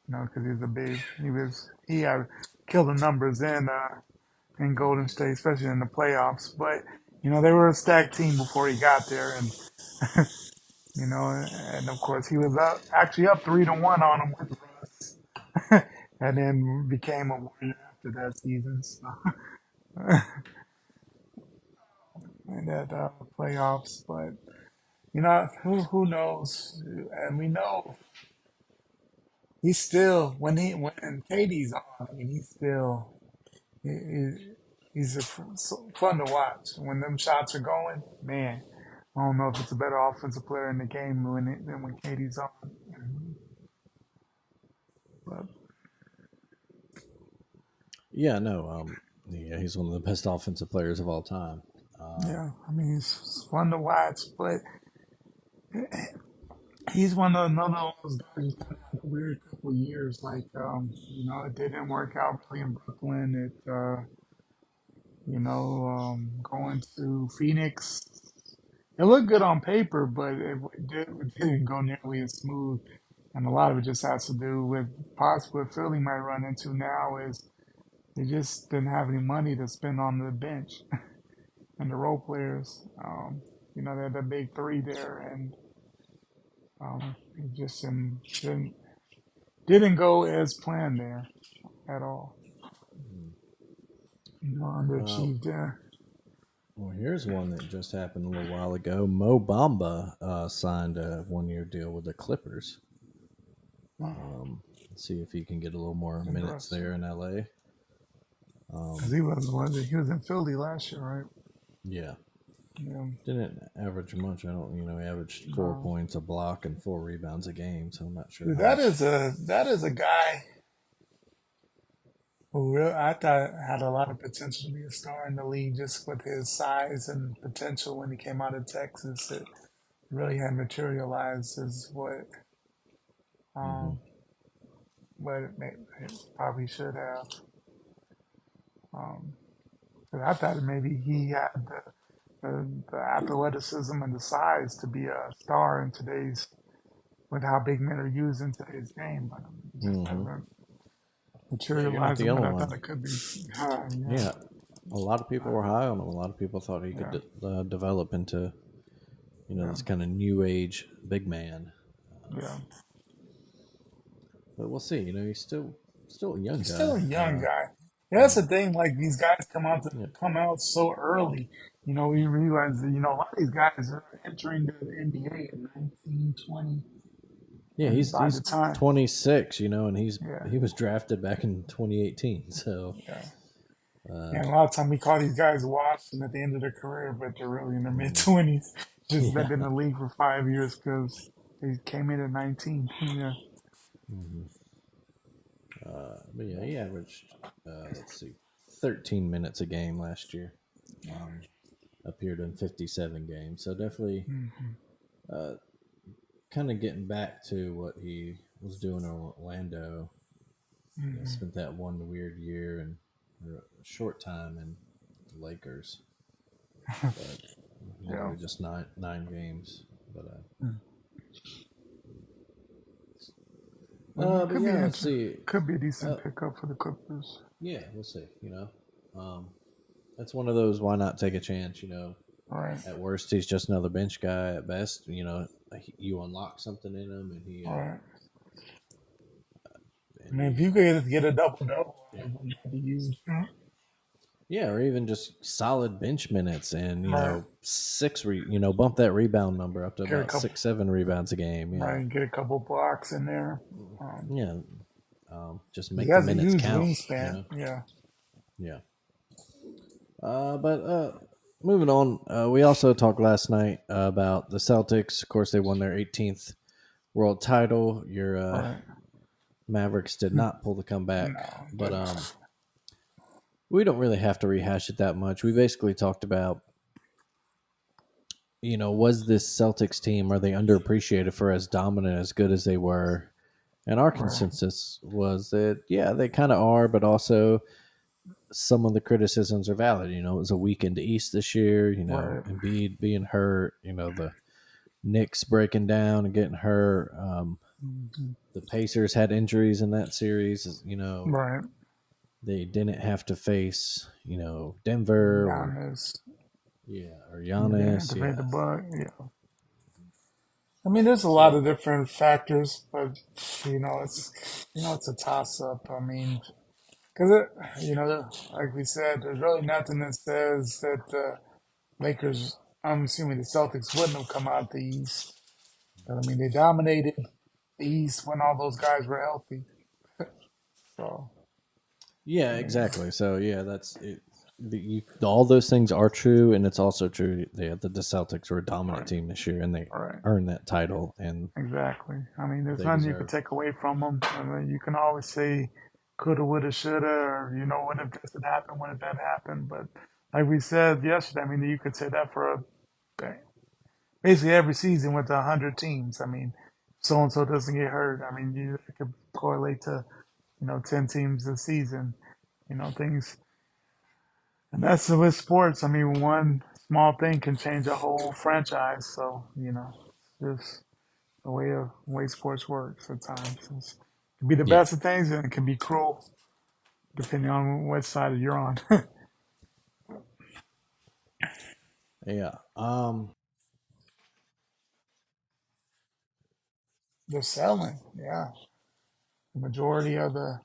Speaker 3: Because he had killed the numbers in Golden State, especially in the playoffs. But they were a stacked team before he got there, and and of course he was actually up 3-1 on them with Russ, and then became a Warrior after that season. So, in that playoffs, but who knows? And we know he's still when Katie's on. I mean, he, he's so fun to watch. When them shots are going, man, I don't know if it's a better offensive player in the game than when Katie's on. But
Speaker 2: yeah, no, yeah, he's one of the best offensive players of all time.
Speaker 3: yeah, I mean, he's fun to watch. But he's one of another one of those guys who's kind of had a weird couple of years. Like, it didn't work out really in Brooklyn. Going to Phoenix. It looked good on paper, but it didn't go nearly as smooth. And a lot of it just has to do with possibly what Philly might run into now is they just didn't have any money to spend on the bench and the role players. They had the big three there, and it just didn't go as planned there. at all.
Speaker 2: Mm. Uh,
Speaker 3: Underachieved there.
Speaker 2: well, here's one that just happened a little while ago. Mo Bamba signed a 1 year deal with the Clippers. Let's see if he can get a little more minutes
Speaker 3: Interesting.
Speaker 2: there in LA.
Speaker 3: Because he was in Philly last year, right?
Speaker 2: Yeah,
Speaker 3: Yeah.
Speaker 2: didn't average much. I don't, he averaged 4 points, a block, and 4 rebounds a game. So I'm not sure
Speaker 3: Dude,
Speaker 2: how much.
Speaker 3: that is a guy who I thought had a lot of potential to be a star in the league just with his size and potential when he came out of Texas. It really had materialized as
Speaker 2: Hmm.
Speaker 3: um, it probably should have. 'Cause I thought maybe he had the athleticism and the size to be a star in today's with how big men are used in today's game, but it just
Speaker 2: Hmm.
Speaker 3: hasn't
Speaker 2: Yeah, you're not
Speaker 3: materialized
Speaker 2: the
Speaker 3: in what
Speaker 2: only
Speaker 3: I thought
Speaker 2: one.
Speaker 3: it could be. Yeah,
Speaker 2: Yeah, a lot of people were high on him. A lot of people thought he could
Speaker 3: yeah,
Speaker 2: develop into,
Speaker 3: yeah,
Speaker 2: this kind of new age big man.
Speaker 3: yeah.
Speaker 2: But we'll see. He's still a young
Speaker 3: He's still
Speaker 2: guy.
Speaker 3: a young guy. Yeah, that's
Speaker 2: Yeah,
Speaker 3: the thing. Like these guys
Speaker 2: yeah,
Speaker 3: come out so early. We realize that a lot of these guys are entering the NBA at 19, 20,
Speaker 2: yeah.
Speaker 3: and
Speaker 2: He's
Speaker 3: by the
Speaker 2: he's
Speaker 3: time,
Speaker 2: 26. And
Speaker 3: yeah,
Speaker 2: he was drafted back in 2018. So,
Speaker 3: yeah.
Speaker 2: uh,
Speaker 3: And a lot of time we call these guys washed and at the end of their career, but they're really in their mid
Speaker 2: mhm,
Speaker 3: 20s. Just they've
Speaker 2: yeah.
Speaker 3: been in the league for 5 years because they came in at 19. Yeah,
Speaker 2: Hmm. But yeah, he averaged, let's see, 13 minutes a game last year. Um, Appeared in 57 games. So definitely,
Speaker 3: hmm
Speaker 2: uh, kind of getting back to what he was doing in Orlando.
Speaker 3: hmm
Speaker 2: Spent that one weird year and or a short time in the Lakers, but
Speaker 3: yeah.
Speaker 2: literally just nine games. But
Speaker 3: But it
Speaker 2: but
Speaker 3: could be
Speaker 2: yeah, let's see.
Speaker 3: could be a decent
Speaker 2: Uh,
Speaker 3: pickup for the Clippers.
Speaker 2: yeah, we'll see. Um, that's one of those. Why not take a chance?
Speaker 3: All right,
Speaker 2: At worst, he's just another bench guy. At best, you unlock something in him, and he
Speaker 3: all right. I
Speaker 2: and
Speaker 3: mean, if
Speaker 2: he
Speaker 3: you could get a double double,
Speaker 2: yeah.
Speaker 3: I wouldn't have to use it.
Speaker 2: Yeah, or even just solid bench minutes, and
Speaker 3: Right,
Speaker 2: bump that rebound number up to
Speaker 3: get a
Speaker 2: about
Speaker 3: couple.
Speaker 2: 6, 7 rebounds a game. Yeah,
Speaker 3: Right, get a couple blocks in there.
Speaker 2: yeah. Just
Speaker 3: He
Speaker 2: make the
Speaker 3: has a
Speaker 2: minutes
Speaker 3: huge
Speaker 2: count.
Speaker 3: wingspan. Yeah.
Speaker 2: Yeah. But moving on, we also talked last night about the Celtics. Of course, they won their 18th world title. Your
Speaker 3: Right.
Speaker 2: Mavericks did not pull the comeback,
Speaker 3: No,
Speaker 2: but
Speaker 3: did not.
Speaker 2: we don't really have to rehash it that much. We basically talked about, was this Celtics team, are they underappreciated for as dominant, as good as they were? And our
Speaker 3: Right.
Speaker 2: consensus was that, yeah, they kind of are, but also some of the criticisms are valid. It was a weakened East this year,
Speaker 3: Right.
Speaker 2: Embiid being hurt, the Knicks breaking down and getting hurt.
Speaker 3: hmm
Speaker 2: The Pacers had injuries in that series.
Speaker 3: Right.
Speaker 2: They didn't have to face, Denver or,
Speaker 3: Giannis.
Speaker 2: yeah, or
Speaker 3: They didn't have
Speaker 2: Giannis.
Speaker 3: to pay
Speaker 2: Yeah.
Speaker 3: the buck. Yeah. I mean, there's a lot of
Speaker 2: So,
Speaker 3: different factors, but it's a toss up. I mean, because like we said, there's really nothing that says that the Lakers. I'm assuming the Celtics wouldn't have come out the East. But, I mean, they dominated the East when all those guys were healthy. So,
Speaker 2: yeah,
Speaker 3: I mean,
Speaker 2: exactly. So, yeah, that's it. All those things are true, and it's also true that the Celtics were a dominant
Speaker 3: right,
Speaker 2: team this year, and they
Speaker 3: right.
Speaker 2: earned that title, and
Speaker 3: Exactly. I mean, there's
Speaker 2: they
Speaker 3: nothing you could
Speaker 2: deserve.
Speaker 3: take away from them. I mean, you can always say coulda, woulda, shoulda, or what if this had happened, what if that happened. But like we said yesterday, I mean, you could say that for basically every season with 100 teams. I mean, so and so doesn't get hurt. I mean, it could correlate to 10 teams this season. Things, and that's with sports. I mean, one small thing can change a whole franchise. So just the way sports works at times. It can be the
Speaker 2: Yeah,
Speaker 3: best of things and it can be cruel depending on what side you're on.
Speaker 2: yeah.
Speaker 3: They're selling, yeah. The majority of the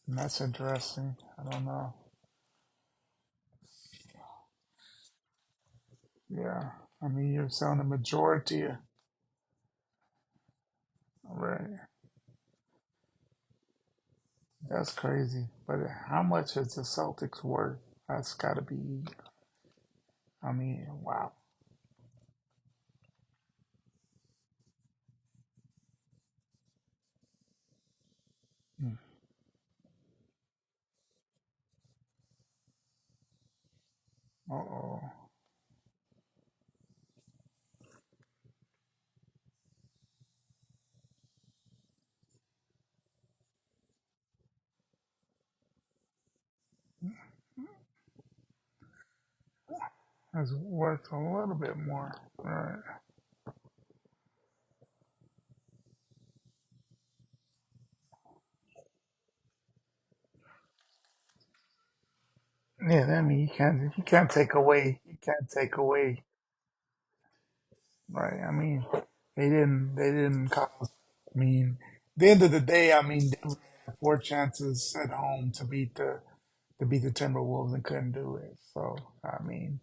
Speaker 3: That's interesting. I don't know. Yeah. I mean, you're saying the majority. Right. That's crazy. But how much is the Celtics worth? That's got to be. I mean, wow. Uh oh. It's worth a little bit more. Right. Yeah. I mean, you can't take away. You can't take away. Right. I mean, they didn't cause. I mean, at the end of the day, I mean, Denver had four chances at home to beat the Timberwolves and couldn't do it. So I mean,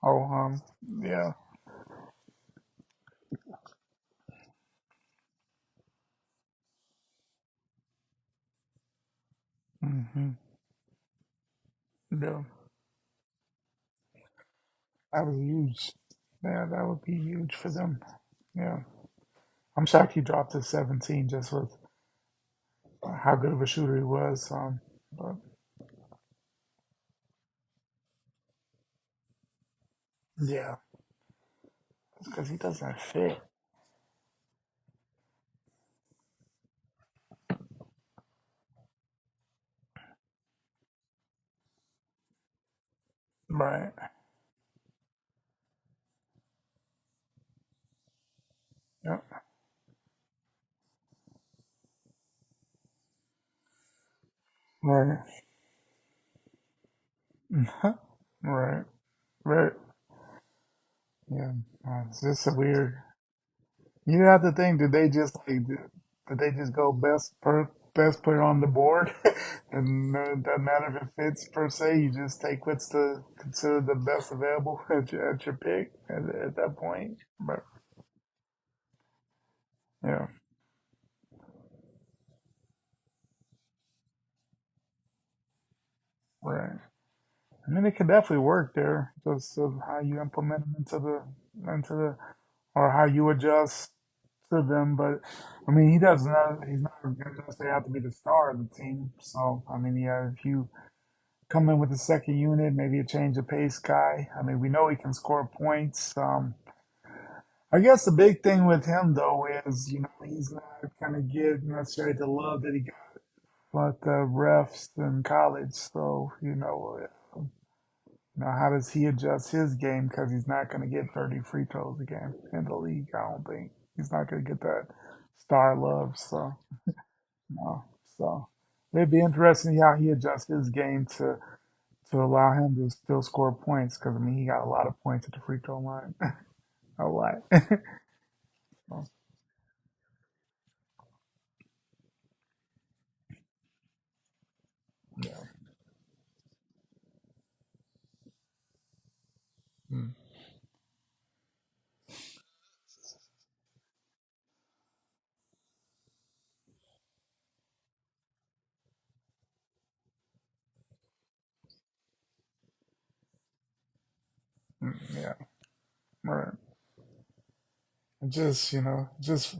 Speaker 3: oh yeah. Hmm. Yeah, that was huge. Yeah, that would be huge for them. Yeah, I'm shocked he dropped to 17 just with how good of a shooter he was. But yeah, it's because he doesn't fit. Right. Yep. Right. Right. Right. Yeah. It's just a weird. You have to think, did they just go best player on the board, and it doesn't matter if it fits per se. You just take what's the considered the best available at your pick at that point. But yeah, right. I mean, it could definitely work there, just of how you implement them into the or how you adjust to them. But I mean, he doesn't. He's not going to necessarily have to be the star of the team. So I mean, yeah, if you come in with the second unit, maybe a change of pace guy. I mean, we know he can score points. I guess the big thing with him though is, he's not going to get necessarily the love that he got with the refs in college. So, how does he adjust his game? Because he's not going to get 30 free throws a game in the league. I don't think he's not going to get that star love. So, no. So, it'd be interesting how he adjusts his game to allow him to still score points because I mean he got a lot of points at the free throw line, a lot. So, yeah, mm, yeah, right. Just just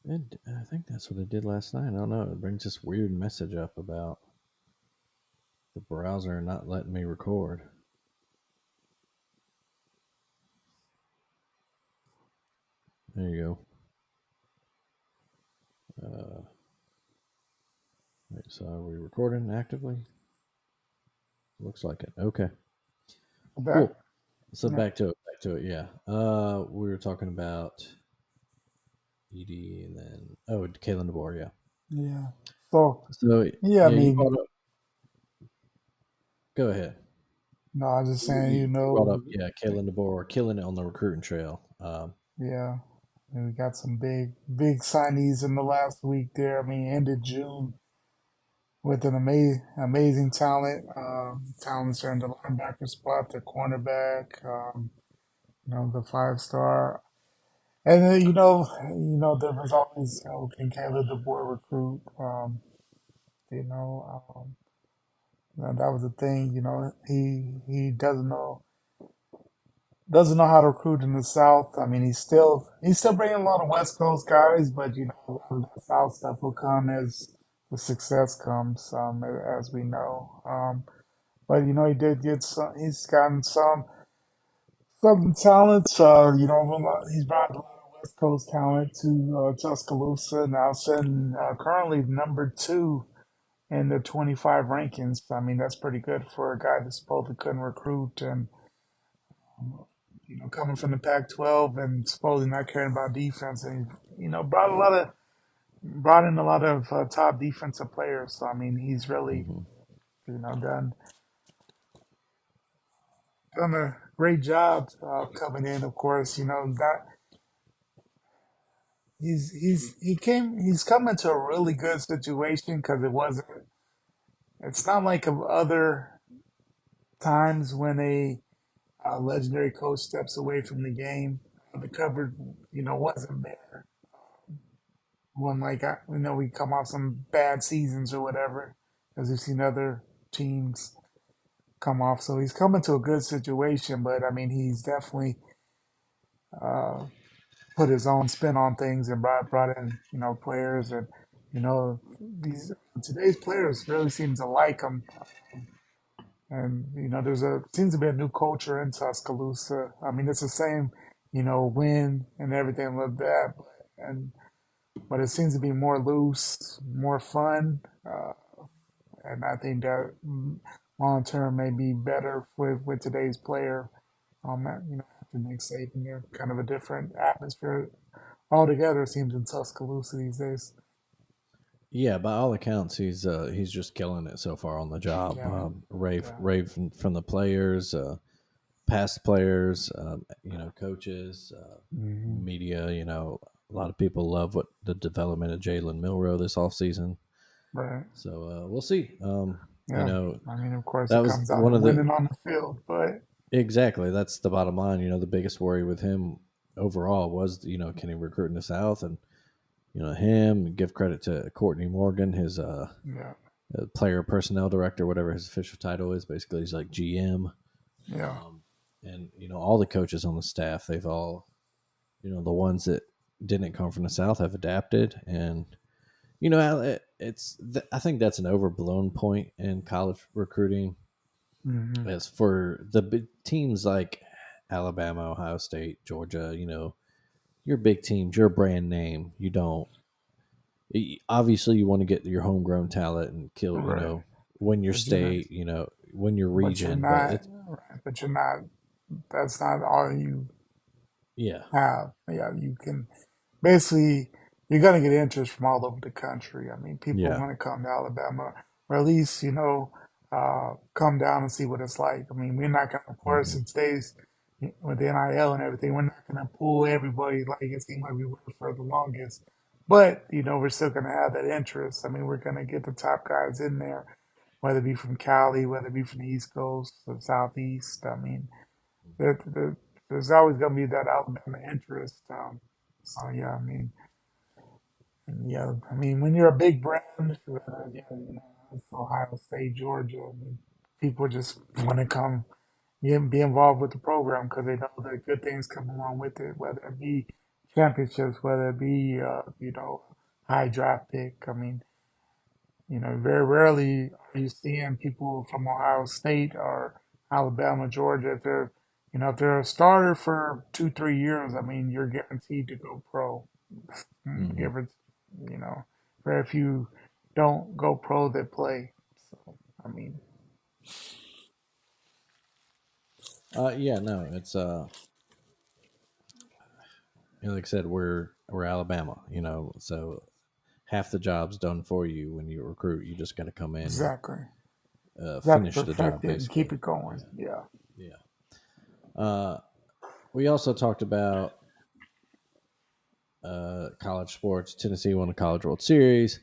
Speaker 2: I think that's what it did last night. I don't know. It brings this weird message up about the browser not letting me record. There you go. Wait, so are we recording actively? Looks like it. Okay.
Speaker 3: Back.
Speaker 2: Cool. So
Speaker 3: Yeah.
Speaker 2: back to it. Back to it. Yeah. We were talking about Edie and then Kalen DeBoer. Yeah.
Speaker 3: Yeah. So
Speaker 2: So
Speaker 3: yeah, I
Speaker 2: yeah, you
Speaker 3: mean,
Speaker 2: brought up. Go ahead.
Speaker 3: no, I was just saying,
Speaker 2: You brought up Kalen DeBoer killing it on the recruiting trail.
Speaker 3: yeah, and we got some big signees in the last week there. I mean, ended June with an amazing talent. Talents are in the linebacker spot, the cornerback, the 5 star. And then, there was always, can Caleb DeBoer recruit? You know, that was the thing. He doesn't know how to recruit in the South. I mean, he's still bringing a lot of West Coast guys, but a lot of the South stuff will come as the success comes, as we know. But he did get some. He's gotten some talents. He's brought a lot of West Coast talent to Tuscaloosa. Now sitting currently number 2 in the 25 rankings. I mean, that's pretty good for a guy that supposedly couldn't recruit and coming from the Pac-12 and supposedly not caring about defense, and brought in a lot of top defensive players. So I mean, he's really
Speaker 2: Mhm.
Speaker 3: done a great job coming in. Of course, that he's come into a really good situation because it's not like of other times when a legendary coach steps away from the game. The coverage, wasn't there when we come off some bad seasons or whatever, as we've seen other teams come off. So he's coming to a good situation, but I mean he's definitely uh, put his own spin on things and brought in players, and these today's players really seem to like him. And there's a seems to be a new culture in Tuscaloosa. I mean it's the same win and everything like that, but it seems to be more loose, more fun. And I think that long term may be better with today's player. After Nick Saban, they're kind of a different atmosphere altogether. It seems in Tuscaloosa these days.
Speaker 2: Yeah, by all accounts, he's just killing it so far on the job.
Speaker 3: Yeah, yeah,
Speaker 2: Rave from the players, past players, coaches,
Speaker 3: hmm
Speaker 2: media. A lot of people love what the development of Jalen Milrow this offseason.
Speaker 3: right.
Speaker 2: So we'll see.
Speaker 3: Yeah, I mean, of course,
Speaker 2: That
Speaker 3: it
Speaker 2: was
Speaker 3: comes out
Speaker 2: one
Speaker 3: to
Speaker 2: of the
Speaker 3: winning on the field, but
Speaker 2: exactly. That's the bottom line. The biggest worry with him overall was can he recruit in the South, and him. Give credit to Courtney Morgan, his
Speaker 3: yeah,
Speaker 2: player personnel director, whatever his official title is. Basically, he's like GM.
Speaker 3: yeah,
Speaker 2: Um, and all the coaches on the staff, they've all the ones that didn't come from the South have adapted, and I think that's an overblown point in college recruiting.
Speaker 3: hmm
Speaker 2: As for the big teams like Alabama, Ohio State, Georgia, your big teams, your brand name. You don't obviously you want to get your homegrown talent and kill,
Speaker 3: right.
Speaker 2: win your
Speaker 3: But you're not,
Speaker 2: state, win your
Speaker 3: but you're
Speaker 2: region. But
Speaker 3: not,
Speaker 2: it's
Speaker 3: right. But you're not. That's not all you
Speaker 2: yeah,
Speaker 3: have. Yeah, you can basically you're going to get interest from all over the country. I mean, people
Speaker 2: yeah,
Speaker 3: want to come to Alabama, or at least come down and see what it's like. I mean, we're not going to, of course,
Speaker 2: hmm
Speaker 3: in today's with the NIL and everything, we're not going to pull everybody like it seemed like we were for the longest. But we're still going to have that interest. I mean, we're going to get the top guys in there, whether it be from Cali, whether it be from the East Coast or Southeast. I mean, there's always going to be that Alabama interest. So yeah, I mean, yeah, I mean, when you're a big brand, yeah, it's Ohio State, Georgia, I mean, people just want to come be involved with the program because they know that good things come along with it, whether it be championships, whether it be high draft pick. I mean, very rarely are you seeing people from Ohio State or Alabama, Georgia. If they're a starter for 2, 3 years, I mean, you're guaranteed to go pro.
Speaker 2: Hmm.
Speaker 3: Give it, you know, very few don't go pro that play. So, I mean,
Speaker 2: Yeah, no, it's like I said, we're Alabama, so half the job's done for you when you recruit. You just got to come in and
Speaker 3: exactly. You have to
Speaker 2: finish the
Speaker 3: perfect
Speaker 2: job,
Speaker 3: it and
Speaker 2: basically.
Speaker 3: keep it going.
Speaker 2: Yeah,
Speaker 3: Yeah.
Speaker 2: yeah. We also talked about college sports. Tennessee won the College World Series,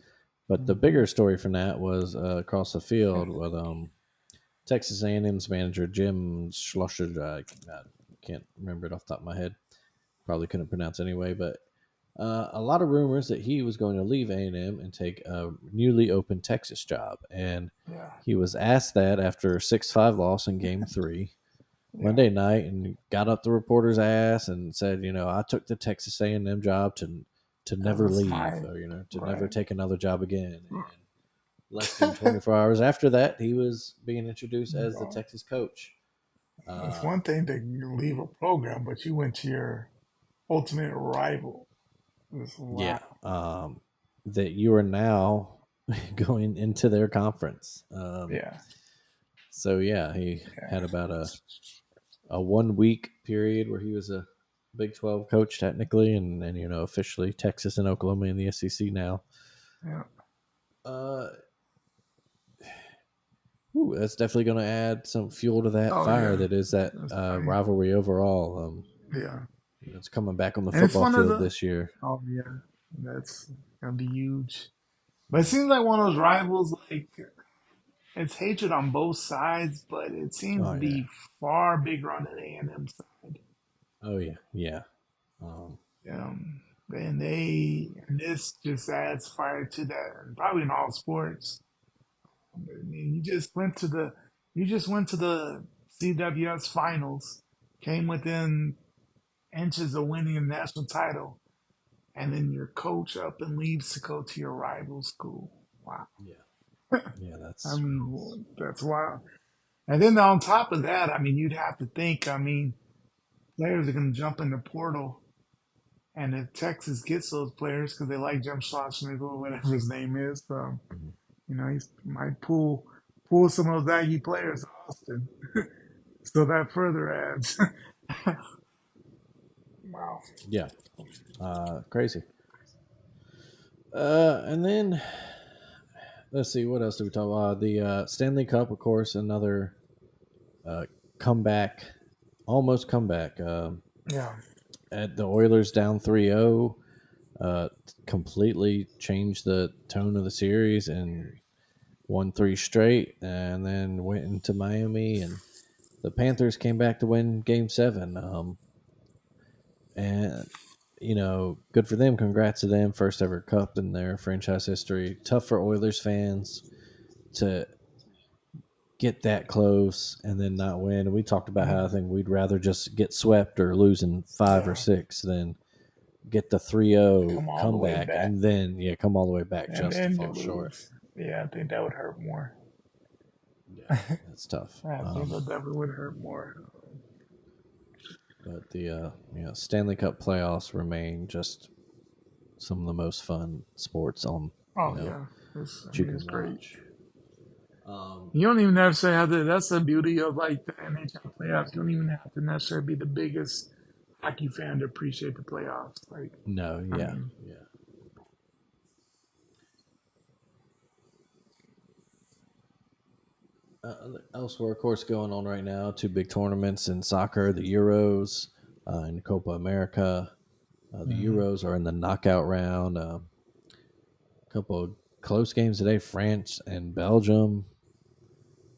Speaker 2: but the
Speaker 3: Hmm.
Speaker 2: bigger story from that was across the field with Texas A&M's manager Jim Schlusser. I can't remember it off the top of my head. Probably couldn't pronounce anyway, but a lot of rumors that he was going to leave A&M and take a newly opened Texas job, and
Speaker 3: Yeah.
Speaker 2: he was asked that after a 6-5 loss in Game 3
Speaker 3: Yeah.
Speaker 2: Monday night, and got up the reporter's ass and said, I took the Texas A&M job to
Speaker 3: That
Speaker 2: never
Speaker 3: was
Speaker 2: leave,
Speaker 3: my
Speaker 2: or to never
Speaker 3: right.
Speaker 2: take another job again. And less than 24 hours after that, he was being introduced as the
Speaker 3: Well,
Speaker 2: Texas coach.
Speaker 3: it's
Speaker 2: Uh,
Speaker 3: one thing to leave a program, but you went to your ultimate rival. It's
Speaker 2: yeah,
Speaker 3: wow.
Speaker 2: that you are now going into their conference.
Speaker 3: Yeah.
Speaker 2: So yeah, he had
Speaker 3: Yeah.
Speaker 2: about a 1 week period where he was a Big 12 coach technically, and officially Texas and Oklahoma in the SEC now.
Speaker 3: Yeah.
Speaker 2: Uh, that's definitely going to add some fuel to that
Speaker 3: Oh
Speaker 2: fire
Speaker 3: yeah.
Speaker 2: that is that
Speaker 3: That's funny.
Speaker 2: rivalry overall.
Speaker 3: Yeah.
Speaker 2: It's coming back on the
Speaker 3: And it's
Speaker 2: football
Speaker 3: one of
Speaker 2: field
Speaker 3: the
Speaker 2: this year.
Speaker 3: oh yeah. That's gonna be huge. But it seems like one of those rivals, like it's hatred on both sides, but it seems
Speaker 2: Oh
Speaker 3: to
Speaker 2: yeah,
Speaker 3: be far bigger on the A&M side.
Speaker 2: oh yeah, yeah. Um,
Speaker 3: Um, and this just adds fire to that, and probably in all sports. I mean, you just went to the CWS finals, came within inches of winning a national title, and then your coach up and leaves to go to your rival school. Wow.
Speaker 2: yeah, yeah.
Speaker 3: I
Speaker 2: That's
Speaker 3: mean, that's wild. And then on top of that, I mean, you'd have to think, I mean, players are going to jump in the portal. And if Texas gets those players because they like Jim Schlossnick or whatever his name is,
Speaker 2: mhm.
Speaker 3: he might pull some of those Aggie players to Austin. So that further adds. Wow.
Speaker 2: Yeah, crazy. And then let's see, what else do we talk about? The Stanley Cup, of course, another uh, comeback, almost comeback.
Speaker 3: Yeah.
Speaker 2: At the Oilers down 3-0, completely changed the tone of the series and won 3 straight, and then went into Miami, and the Panthers came back to win Game 7. And good for them. Congrats to them. First ever cup in their franchise history. Tough for Oilers fans to get that close and then not win. And we talked about how I
Speaker 3: Yeah.
Speaker 2: think we'd rather just get swept or losing 5 or 6 than get the 3-0
Speaker 3: Come all the way
Speaker 2: comeback
Speaker 3: back.
Speaker 2: and then come all the way back
Speaker 3: And
Speaker 2: just to
Speaker 3: then you
Speaker 2: fall short.
Speaker 3: lose. Yeah, I think that would hurt more.
Speaker 2: Yeah, that's tough.
Speaker 3: I think that definitely would hurt more.
Speaker 2: But the Stanley Cup playoffs remain just some of the most fun sports on
Speaker 3: Oh yeah. I
Speaker 2: that you
Speaker 3: mean,
Speaker 2: can
Speaker 3: it's great.
Speaker 2: watch. Um,
Speaker 3: You don't even necessarily have to. That's the beauty of like the NHL playoffs. You don't even have to necessarily be the biggest hockey fan to appreciate the playoffs. Like,
Speaker 2: no,
Speaker 3: I
Speaker 2: yeah,
Speaker 3: mean,
Speaker 2: yeah. Elsewhere, of course, going on right now, 2 big tournaments in soccer: the Euros and Copa America. The
Speaker 3: mhm.
Speaker 2: Euros are in the knockout round. A couple of close games today. France and Belgium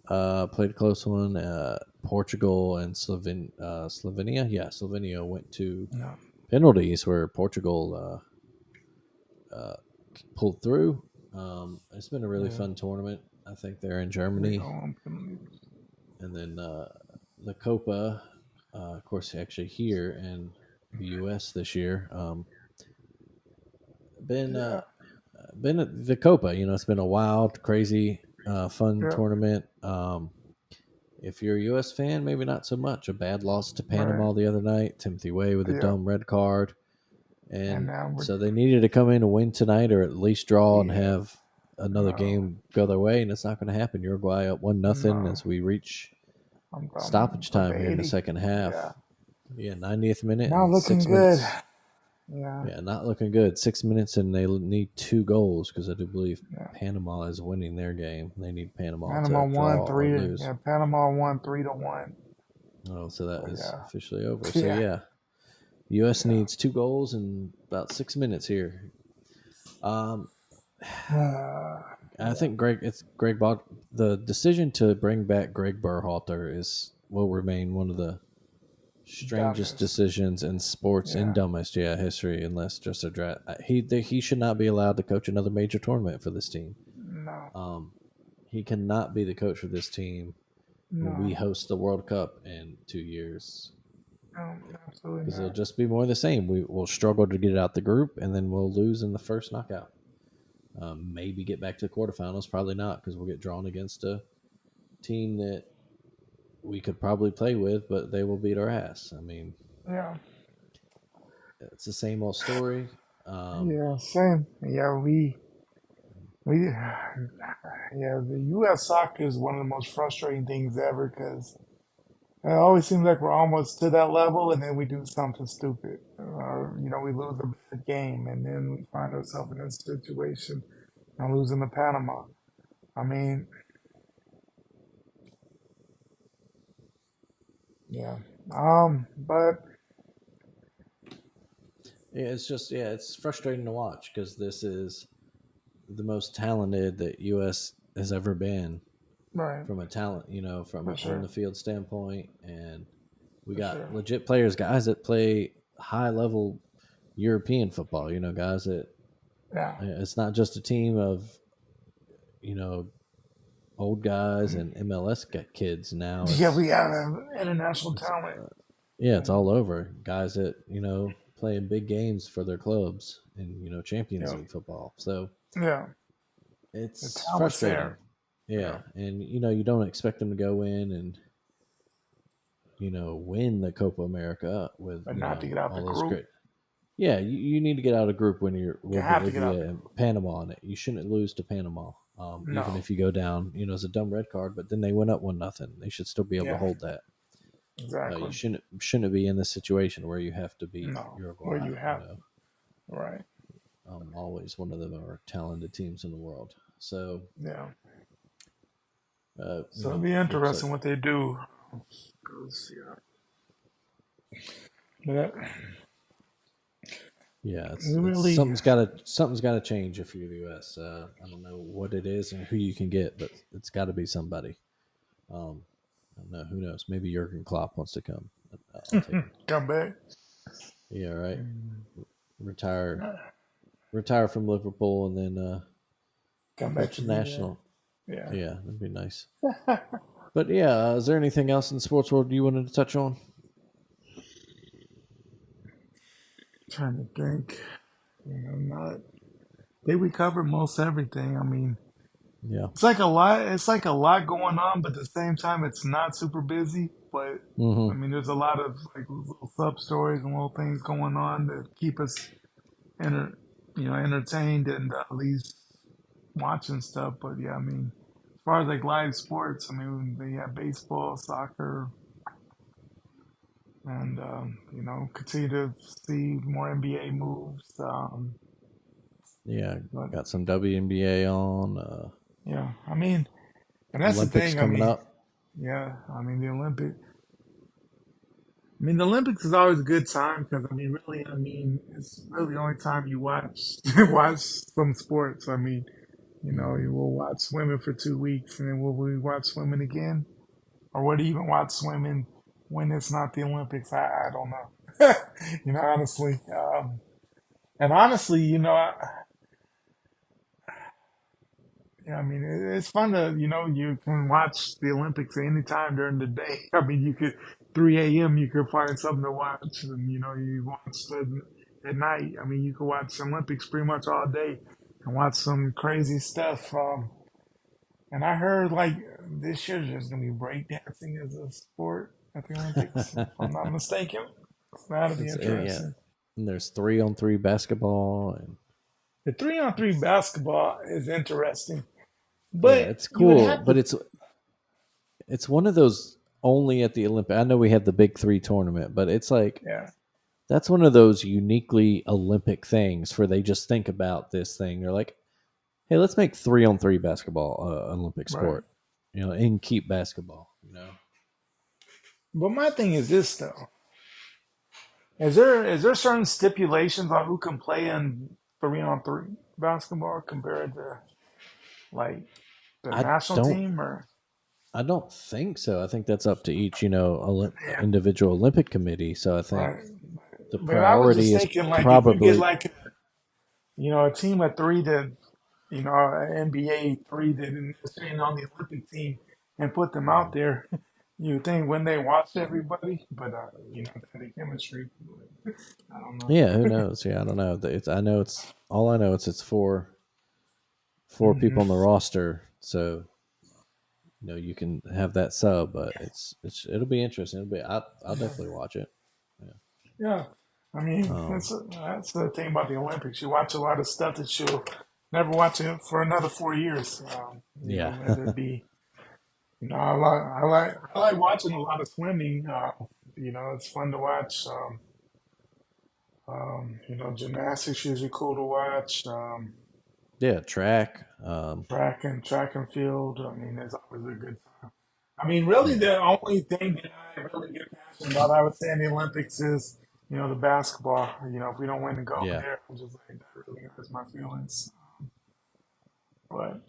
Speaker 2: played a close one. Portugal and Slovenia. Yeah, Slovenia went to
Speaker 3: Yeah,
Speaker 2: penalties where Portugal pulled through. It's been a really
Speaker 3: yeah.
Speaker 2: fun tournament. I think they're in
Speaker 3: They
Speaker 2: Germany.
Speaker 3: own penalties.
Speaker 2: And then the Copa, of course, actually here in the U.S. this year. Been
Speaker 3: Yeah,
Speaker 2: been at the Copa. It's been a wild, crazy, fun
Speaker 3: yeah,
Speaker 2: tournament. If you're a U.S. fan, maybe not so much. A bad loss to
Speaker 3: right.
Speaker 2: Panama the other night. Timothy Way with a
Speaker 3: Yeah,
Speaker 2: dumb red card,
Speaker 3: and
Speaker 2: and
Speaker 3: now we're
Speaker 2: so they needed to come in and win tonight, or at least draw and
Speaker 3: yeah.
Speaker 2: have another
Speaker 3: No,
Speaker 2: game go their way. And it's not going to happen. Uruguay up 1-0
Speaker 3: no.
Speaker 2: as we reach
Speaker 3: I'm
Speaker 2: stoppage
Speaker 3: for
Speaker 2: time
Speaker 3: the
Speaker 2: here in the
Speaker 3: 80.
Speaker 2: second half.
Speaker 3: Yeah,
Speaker 2: Yeah, 90th minute
Speaker 3: not
Speaker 2: and
Speaker 3: looking
Speaker 2: six
Speaker 3: good.
Speaker 2: minutes.
Speaker 3: Yeah,
Speaker 2: Yeah, not looking good. 6 minutes and they need two goals because I do believe
Speaker 3: yeah.
Speaker 2: Panama is winning their game. They need Panama
Speaker 3: Panama
Speaker 2: to
Speaker 3: won
Speaker 2: draw or
Speaker 3: three.
Speaker 2: lose.
Speaker 3: Yeah, Panama won 3-1.
Speaker 2: Oh, so that
Speaker 3: So
Speaker 2: is
Speaker 3: yeah,
Speaker 2: officially over. So
Speaker 3: yeah,
Speaker 2: yeah, U.S.
Speaker 3: yeah.
Speaker 2: needs two goals in about 6 minutes here. Um, I
Speaker 3: Yeah,
Speaker 2: think Greg bought the decision to bring back Greg Berhalter will remain one of the strangest
Speaker 3: dumbest.
Speaker 2: decisions in sports in
Speaker 3: Yeah,
Speaker 2: dumbest history, unless just a draft. He should not be allowed to coach another major tournament for this team.
Speaker 3: no,
Speaker 2: Um, he cannot be the coach for this team when we
Speaker 3: no,
Speaker 2: host the World Cup in 2 years,
Speaker 3: no, absolutely
Speaker 2: because it'll
Speaker 3: not.
Speaker 2: just be more of the same. We will struggle to get out the group, and then we'll lose in the first knockout. Maybe get back to the quarterfinals. Probably not, because we'll get drawn against a team that we could probably play with, but they will beat our ass. I mean,
Speaker 3: Yeah,
Speaker 2: it's the same old story.
Speaker 3: yeah, same. Yeah, we, yeah, the U.S. soccer is one of the most frustrating things ever because it always seems like we're almost to that level, and then we do something stupid. We lose a bad game, and then we find ourselves in this situation and losing to Panama. I mean, yeah. But
Speaker 2: Yeah, it's frustrating to watch because this is the most talented that U.S. has ever been
Speaker 3: right,
Speaker 2: from a talent, from
Speaker 3: for
Speaker 2: an on
Speaker 3: sure,
Speaker 2: the field standpoint, and we
Speaker 3: for
Speaker 2: got
Speaker 3: sure.
Speaker 2: legit players, guys that play high level European football. Guys that
Speaker 3: Yeah,
Speaker 2: it's not just a team of you know old guys and MLS kids. Now
Speaker 3: yeah. We have international
Speaker 2: it's
Speaker 3: talent.
Speaker 2: yeah, it's
Speaker 3: Yeah,
Speaker 2: all over. Guys that play in big games for their clubs and Champions
Speaker 3: yeah,
Speaker 2: League football. So
Speaker 3: yeah. The
Speaker 2: it's
Speaker 3: talent's
Speaker 2: frustrating.
Speaker 3: there.
Speaker 2: Yeah,
Speaker 3: Yeah,
Speaker 2: and you don't expect them to go in and win the Copa America with
Speaker 3: but not to get out the
Speaker 2: all those
Speaker 3: group.
Speaker 2: great. Yeah, you need to get out of group when you're
Speaker 3: You
Speaker 2: with
Speaker 3: have to get out
Speaker 2: Bolivia
Speaker 3: the
Speaker 2: and
Speaker 3: group.
Speaker 2: Panama on it. You shouldn't lose to Panama, even
Speaker 3: No.
Speaker 2: if you go down. It's a dumb red card, but then they went up 1-0. They should still be able to
Speaker 3: Yeah,
Speaker 2: hold that. You
Speaker 3: exactly.
Speaker 2: shouldn't be in this situation where you have to beat
Speaker 3: No. Where
Speaker 2: Uruguay.
Speaker 3: you have right.
Speaker 2: Always one of the more talented teams in the world. So,
Speaker 3: Yeah.
Speaker 2: uh, you
Speaker 3: So it'll
Speaker 2: know,
Speaker 3: be
Speaker 2: flip side.
Speaker 3: interesting what they do. 'Cause, yeah. But
Speaker 2: Yeah,
Speaker 3: we
Speaker 2: it's
Speaker 3: really,
Speaker 2: something's gotta change if you're the U.S. I don't know what it is and who you can get, but it's got to be somebody. Um, I don't know. Who knows? Maybe Jurgen Klopp wants to come. I'll take him.
Speaker 3: come back.
Speaker 2: Yeah, right.
Speaker 3: And,
Speaker 2: Retire,
Speaker 3: uh,
Speaker 2: retire from Liverpool, and then
Speaker 3: come back
Speaker 2: coach
Speaker 3: to
Speaker 2: the
Speaker 3: be there.
Speaker 2: national.
Speaker 3: Yeah.
Speaker 2: Yeah, that'd be nice. But yeah, is there anything else in the sports world you wanted to touch on?
Speaker 3: Trying to think. Not. I think we covered most everything. I mean,
Speaker 2: Yeah.
Speaker 3: it's like a lot. It's like a lot going on, but at the same time, it's not super busy. But I
Speaker 2: Mm-hmm.
Speaker 3: mean, there's a lot of like little sub stories and little things going on that keep us enter, entertained and at least watching stuff. But yeah, I mean, as far as like live sports, I mean, they have baseball, soccer, and continue to see more NBA moves.
Speaker 2: Yeah,
Speaker 3: But
Speaker 2: got some WNBA on.
Speaker 3: yeah, I mean, and that's the
Speaker 2: Olympics
Speaker 3: thing. I
Speaker 2: coming
Speaker 3: mean,
Speaker 2: up.
Speaker 3: yeah, I mean the Olympic. I mean, the Olympics is always a good time because I mean, really, I mean, it's really the only time you watch watch some sports. I mean,
Speaker 2: Hmm.
Speaker 3: you will watch swimming for 2 weeks, and then will we watch swimming again, or would you even watch swimming when it's not the Olympics? I don't know. Honestly, and honestly, Yeah, I mean, it's fun to, you can watch the Olympics anytime during the day. I mean, you could, 3 a.m., you could find something to watch, and, you watch at night. I mean, you could watch Olympics pretty much all day and watch some crazy stuff. And I heard, like, this year there's going to be breakdancing as a sport at the Olympics, if I'm not mistaken. So that'll be
Speaker 2: Yeah,
Speaker 3: interesting.
Speaker 2: and there's 3-on-3 basketball, and
Speaker 3: The 3-on-3 basketball is interesting,
Speaker 2: yeah,
Speaker 3: but
Speaker 2: it's
Speaker 3: you would
Speaker 2: cool.
Speaker 3: have
Speaker 2: But
Speaker 3: to,
Speaker 2: it's one of those only at the Olympic. I know we have the Big Three tournament, but it's like
Speaker 3: yeah,
Speaker 2: that's one of those uniquely Olympic things where they just think about this thing. They're like, hey, let's make 3-on-3 basketball Olympic
Speaker 3: right.
Speaker 2: sport, and keep basketball.
Speaker 3: But my thing is this though. Is there certain stipulations on who can play in 3-on-3 basketball compared to like the
Speaker 2: I
Speaker 3: national
Speaker 2: don't,
Speaker 3: team or
Speaker 2: I don't think so. I think that's up to each,
Speaker 3: yeah,
Speaker 2: individual Olympic committee. So I think
Speaker 3: right.
Speaker 2: the
Speaker 3: But I was just
Speaker 2: priority is
Speaker 3: thinking like if you get
Speaker 2: probably,
Speaker 3: like a team of three that an NBA three that is staying on the Olympic team and put them out there, you think when they watch everybody, but the chemistry, I don't know.
Speaker 2: yeah. Who knows? Yeah, I don't know. I know it's four people on the
Speaker 3: Hmm.
Speaker 2: roster, so you can have that sub, but it'll be interesting. I'll definitely watch it. Yeah.
Speaker 3: Yeah, I mean
Speaker 2: Um.
Speaker 3: that's the thing about the Olympics. You watch a lot of stuff that you'll never watch it for another 4 years.
Speaker 2: Yeah.
Speaker 3: Whether it be I like watching a lot of swimming. It's fun to watch. Gymnastics usually cool to watch.
Speaker 2: Yeah. Track.
Speaker 3: Track and field. I mean, it's always a good time. I mean, really,
Speaker 2: Yeah.
Speaker 3: the only thing that I really get passionate about, I would say, in the Olympics is, the basketball. If we don't win the gold
Speaker 2: Yeah.
Speaker 3: there, I'm just like, that really hurts my feelings. But,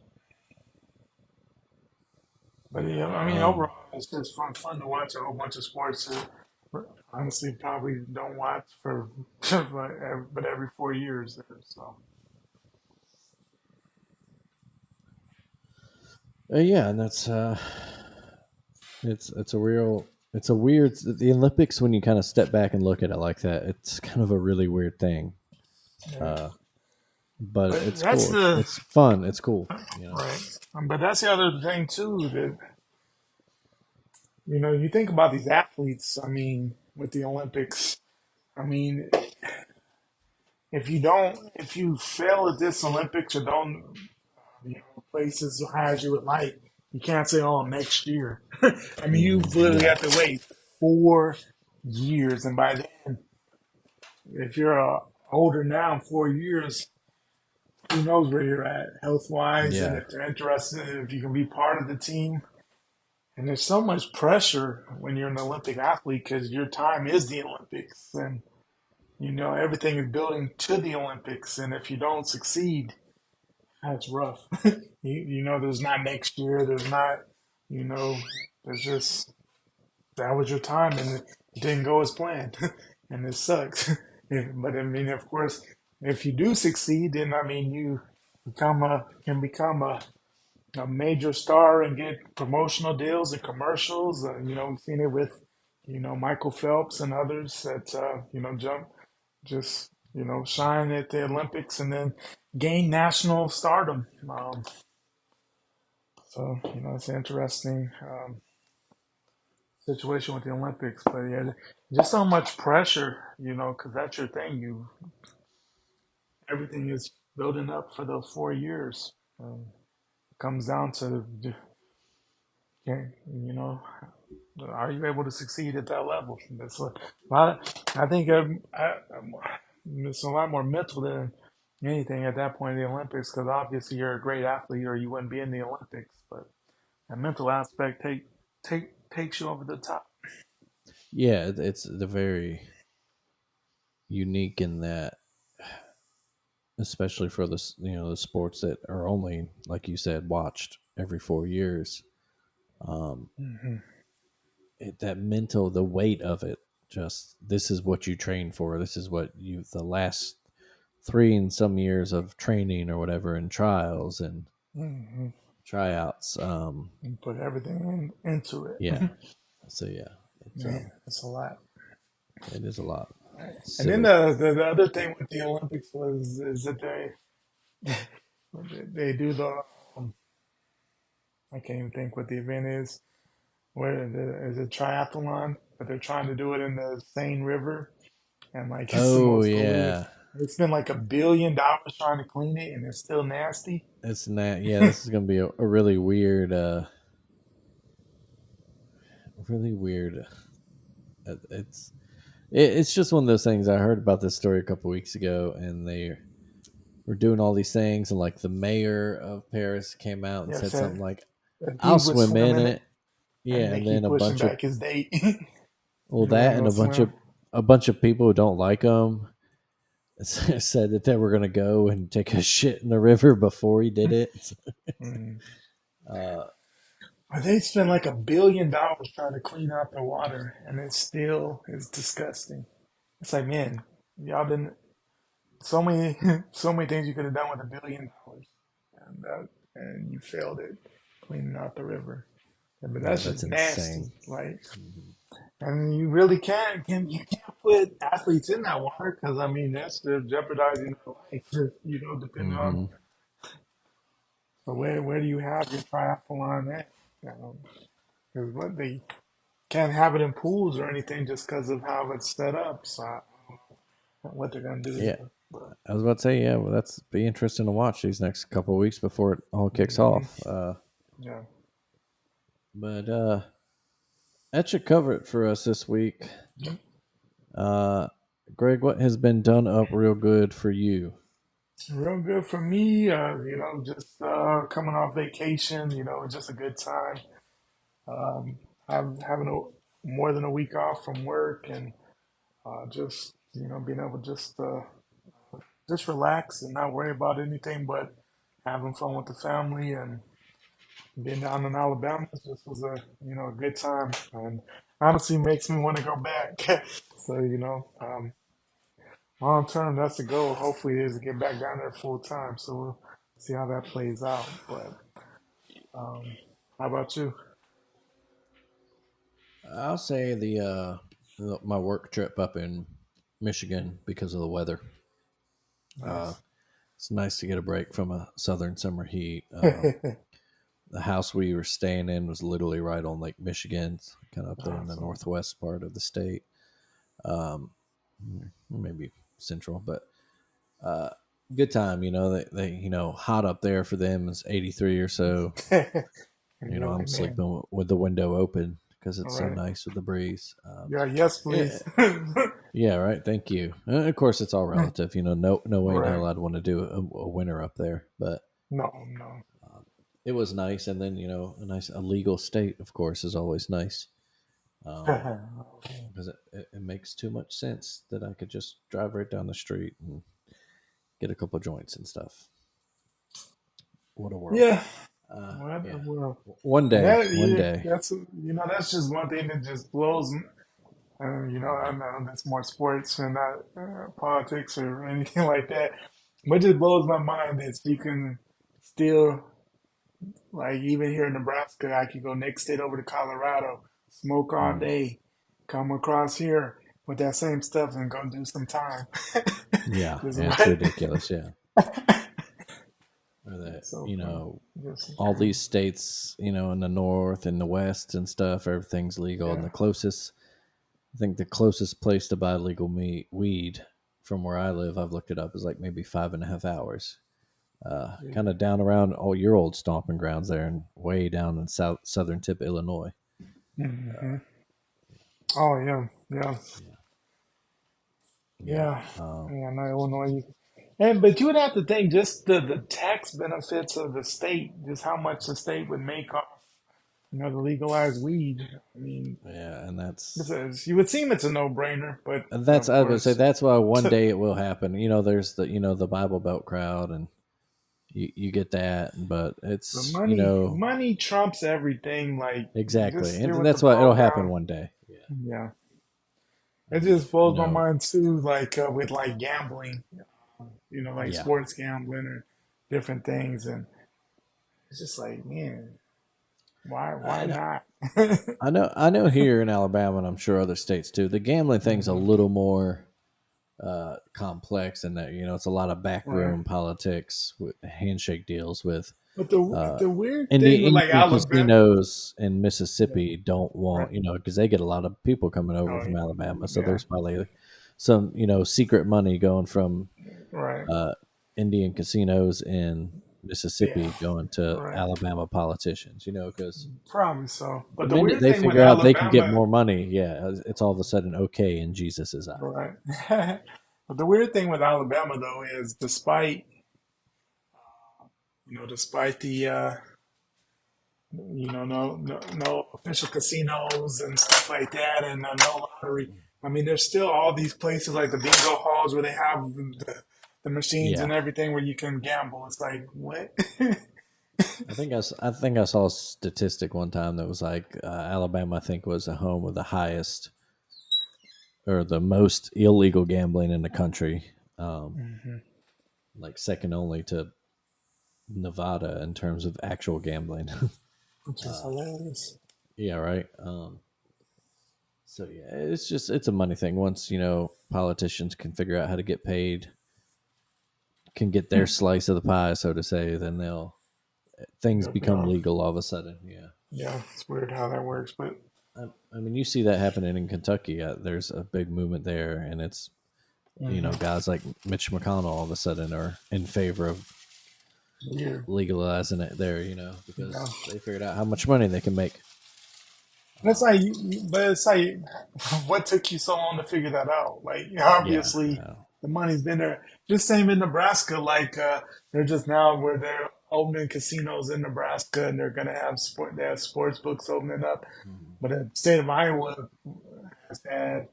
Speaker 3: yeah, I mean,
Speaker 2: Um.
Speaker 3: overall, it's just fun to watch a whole bunch of sports that honestly probably don't watch for, but every 4 years. So,
Speaker 2: Yeah, and that's it's a weird the Olympics when you kind of step back and look at it like that. It's kind of a really weird thing.
Speaker 3: yeah.
Speaker 2: Uh. But
Speaker 3: But
Speaker 2: it's
Speaker 3: that's
Speaker 2: cool.
Speaker 3: the,
Speaker 2: It's fun. It's cool.
Speaker 3: right. But that's the other thing, too, that, you think about these athletes, I mean, with the Olympics. I mean, if you fail at this Olympics or don't, place as high as you would like, you can't say, "Oh, next year." I mean, you literally
Speaker 2: Yeah.
Speaker 3: have to wait 4 years, and by then, if you're older now, 4 years, who knows where you're at health wise, and
Speaker 2: Yeah.
Speaker 3: if they're interested, if you can be part of the team. And there's so much pressure when you're an Olympic athlete because your time is the Olympics, and everything is building to the Olympics. And if you don't succeed, that's rough. There's not next year. There's not, you know, there's just that was your time, and it didn't go as planned, and it sucks. But I mean, of course, if you do succeed, then I mean, you can become a major star and get promotional deals and commercials. We've seen it with, Michael Phelps and others that, shine at the Olympics and then gain national stardom. So, it's an interesting situation with the Olympics. But yeah, just so much pressure, because that's your thing. Everything is building up for those 4 years. Comes down to, you know, are you able to succeed at that level? That's a lot. I think it's a lot more mental than anything at that point in the Olympics, because obviously you're a great athlete, or you wouldn't be in the Olympics. But that mental aspect takes you over the top.
Speaker 2: Yeah. It's the very unique in that, especially for the sports that are only, like you said, watched every 4 years. Um,
Speaker 3: Hmm.
Speaker 2: that mental, the weight of it, just this is what you train for. This is what the last 3 and some years of training or whatever and trials, and
Speaker 3: Hmm.
Speaker 2: tryouts.
Speaker 3: And put everything into it.
Speaker 2: Yeah. So yeah, it's
Speaker 3: Man, it's a lot.
Speaker 2: it is a lot.
Speaker 3: And then
Speaker 2: Silly.
Speaker 3: the other thing with the Olympics was is that they do the I can't even think what the event is. Where is it triathlon? But they're trying to do it in the Seine River, and like it's the
Speaker 2: Oh
Speaker 3: most polluted.
Speaker 2: yeah,
Speaker 3: They spent like $1 billion trying to clean it, and it's still nasty.
Speaker 2: it's not. Yeah, this is gonna be a really weird. Really weird. It's it's just one of those things. I heard about this story a couple weeks ago, and they were doing all these things, and like the mayor of Paris came out and
Speaker 3: Yeah,
Speaker 2: said
Speaker 3: said
Speaker 2: something like,
Speaker 3: that he
Speaker 2: "I'll
Speaker 3: would
Speaker 2: swim
Speaker 3: swim
Speaker 2: in
Speaker 3: in it,
Speaker 2: it."
Speaker 3: and
Speaker 2: Yeah,
Speaker 3: they
Speaker 2: and
Speaker 3: keep
Speaker 2: then a
Speaker 3: pushing
Speaker 2: bunch of
Speaker 3: back his date.
Speaker 2: well,
Speaker 3: He wasn't
Speaker 2: that and
Speaker 3: gonna swim.
Speaker 2: a bunch of people who don't like him said that they were gonna go and take a shit in the river before he did it.
Speaker 3: Mm.
Speaker 2: Uh,
Speaker 3: But they spent like $1 billion trying to clean out the water, and it still is disgusting. It's like, man, y'all didn't so many so many things you could have done with $1 billion, and you failed it cleaning out the river. Yeah, but
Speaker 2: yeah,
Speaker 3: that's
Speaker 2: that's
Speaker 3: just
Speaker 2: insane.
Speaker 3: nasty. Like, and you really can't put athletes in that water because I mean that's jeopardizing their life. Depending on
Speaker 2: Hmm.
Speaker 3: so where do you have your triathlon at? Because what they can't have it in pools or anything just because of how it's set up. So I don't know what they're gonna do
Speaker 2: Yeah,
Speaker 3: there. But,
Speaker 2: I was about to say, yeah, well, that's be interesting to watch these next couple of weeks before it all kicks
Speaker 3: mhm,
Speaker 2: off.
Speaker 3: yeah.
Speaker 2: But that should cover it for us this week. Uh, Greg, what has been done up real good for you?
Speaker 3: Real good for me. Just coming off vacation. Just a good time. Um, having more than a week off from work and just being able to just relax and not worry about anything but having fun with the family and being down in Alabama just was a good time and honestly makes me want to go back. So long term that's the goal. Hopefully is to get back down there full time. So we'll see how that plays out. But um, how about you?
Speaker 2: I'll say my work trip up in Michigan because of the weather. Uh,
Speaker 3: Nice.
Speaker 2: it's nice to get a break from a southern summer heat. The house we were staying in was literally right on Lake Michigan, kind of up there in the
Speaker 3: Awesome.
Speaker 2: northwest part of the state. Um, maybe central, but uh, good time. They hot up there for them is 83 or so.
Speaker 3: And you're
Speaker 2: I'm
Speaker 3: like, man,
Speaker 2: sleeping with the window open because
Speaker 3: all
Speaker 2: it's so
Speaker 3: right.
Speaker 2: nice with the breeze.
Speaker 3: Yeah, yes,
Speaker 2: Yeah,
Speaker 3: please.
Speaker 2: yeah, right. Thank you. Of course, it's all relative. No way in
Speaker 3: Right.
Speaker 2: hell I'd want to do a winter up there, but
Speaker 3: No, no.
Speaker 2: it was nice. And then a nice a legal state, of course, is always nice because it makes too much sense that I could just drive right down the street and get a couple joints and stuff. What a world.
Speaker 3: Yeah. What a
Speaker 2: Yeah.
Speaker 3: world.
Speaker 2: One
Speaker 3: And
Speaker 2: day, one day.
Speaker 3: that's just one thing that just blows. I know that's more sports and not politics or anything like that. What just blows my mind is you can still, like, even here in Nebraska, I could go next state over to Colorado, smoke all
Speaker 2: Mm.
Speaker 3: day, come across here with that same stuff and go do some time.
Speaker 2: Yeah,
Speaker 3: Just
Speaker 2: yeah, it's
Speaker 3: what?
Speaker 2: ridiculous. Yeah. Or that,
Speaker 3: It's so funny. Just
Speaker 2: all
Speaker 3: crazy.
Speaker 2: these states, in the north and the west and stuff, everything's legal. And
Speaker 3: Yeah.
Speaker 2: I think the closest place to buy legal weed from where I live, I've looked it up, is like maybe 5.5 hours.
Speaker 3: Yeah.
Speaker 2: Kind of down around all your old stomping grounds there and way down in southern tip Illinois.
Speaker 3: Hmm. Oh yeah, yeah,
Speaker 2: Yeah. Yeah.
Speaker 3: yeah. Yeah, no, Illinois. But you would have to think just the tax benefits of the state, just how much the state would make off, to legalize weed. I mean,
Speaker 2: Yeah. And
Speaker 3: you would seem it's a no-brainer, but
Speaker 2: I
Speaker 3: of
Speaker 2: was going to say,
Speaker 3: course,
Speaker 2: that's why one day it will happen. There's the Bible Belt crowd and you get that, but
Speaker 3: the
Speaker 2: it's,
Speaker 3: money trumps everything. Like,
Speaker 2: exactly.
Speaker 3: just stick
Speaker 2: And
Speaker 3: with the
Speaker 2: that's why it'll happen
Speaker 3: program.
Speaker 2: one day. Yeah.
Speaker 3: Yeah, it just
Speaker 2: You
Speaker 3: blows my
Speaker 2: know,
Speaker 3: mind too. Like with like gambling, like
Speaker 2: yeah.
Speaker 3: sports gambling or different things, and It's just like, man, why
Speaker 2: I know,
Speaker 3: not?
Speaker 2: I know here in Alabama, and I'm sure other states too, the gambling thing's a
Speaker 3: Hmm.
Speaker 2: little more complex, and that it's a lot of
Speaker 3: Right.
Speaker 2: backroom politics with handshake deals with
Speaker 3: But the
Speaker 2: uh,
Speaker 3: the weird thing with like
Speaker 2: Indian
Speaker 3: Alabama,
Speaker 2: casinos in
Speaker 3: yeah,
Speaker 2: Mississippi don't
Speaker 3: right.
Speaker 2: want because they get a lot of people coming over
Speaker 3: Oh,
Speaker 2: from Alabama, so
Speaker 3: yeah,
Speaker 2: there's probably some secret money going from
Speaker 3: right.
Speaker 2: uh, Indian casinos in
Speaker 3: Yeah,
Speaker 2: Mississippi going to
Speaker 3: right.
Speaker 2: Alabama politicians, because
Speaker 3: Probably so. But
Speaker 2: the
Speaker 3: the
Speaker 2: minute
Speaker 3: weird
Speaker 2: they
Speaker 3: thing with
Speaker 2: figure out they can get
Speaker 3: Alabama,
Speaker 2: more money, yeah, it's all of a sudden okay in Jesus's eye.
Speaker 3: right. But the weird thing with Alabama though is despite the no official casinos and stuff like that, and no lottery. I mean, there's still all these places like the bingo halls where they have the machines
Speaker 2: Yeah,
Speaker 3: and everything where you can gamble. It's like what?
Speaker 2: I think I saw a statistic one time that was like Alabama, I think, was the home of the highest or the most illegal gambling in the country,
Speaker 3: Hmm.
Speaker 2: like second only to Nevada in terms of actual gambling.
Speaker 3: Which is
Speaker 2: uh,
Speaker 3: hilarious.
Speaker 2: yeah, right. So yeah, it's a money thing. Once politicians can figure out how to get paid, can get their slice of the pie, so to say, then things
Speaker 3: They'll be
Speaker 2: become
Speaker 3: off.
Speaker 2: legal all of a sudden. Yeah.
Speaker 3: Yeah, it's weird how that works, but
Speaker 2: I mean, you see that happening in Kentucky. There's a big movement there, and it's
Speaker 3: hmm,
Speaker 2: guys like Mitch McConnell all of a sudden are in favor of
Speaker 3: weird.
Speaker 2: legalizing it there.
Speaker 3: Yeah.
Speaker 2: Because they figured out how much money they can make.
Speaker 3: And it's
Speaker 2: Um,
Speaker 3: like, but it's like, what took you so long to figure that out? Like,
Speaker 2: yeah,
Speaker 3: obviously, the money's been there. Just same in Nebraska. Like, they're just now where they're opening casinos in Nebraska, and they're gonna have sport. They have sports books opening up.
Speaker 2: mhm.
Speaker 3: But the state of Iowa has had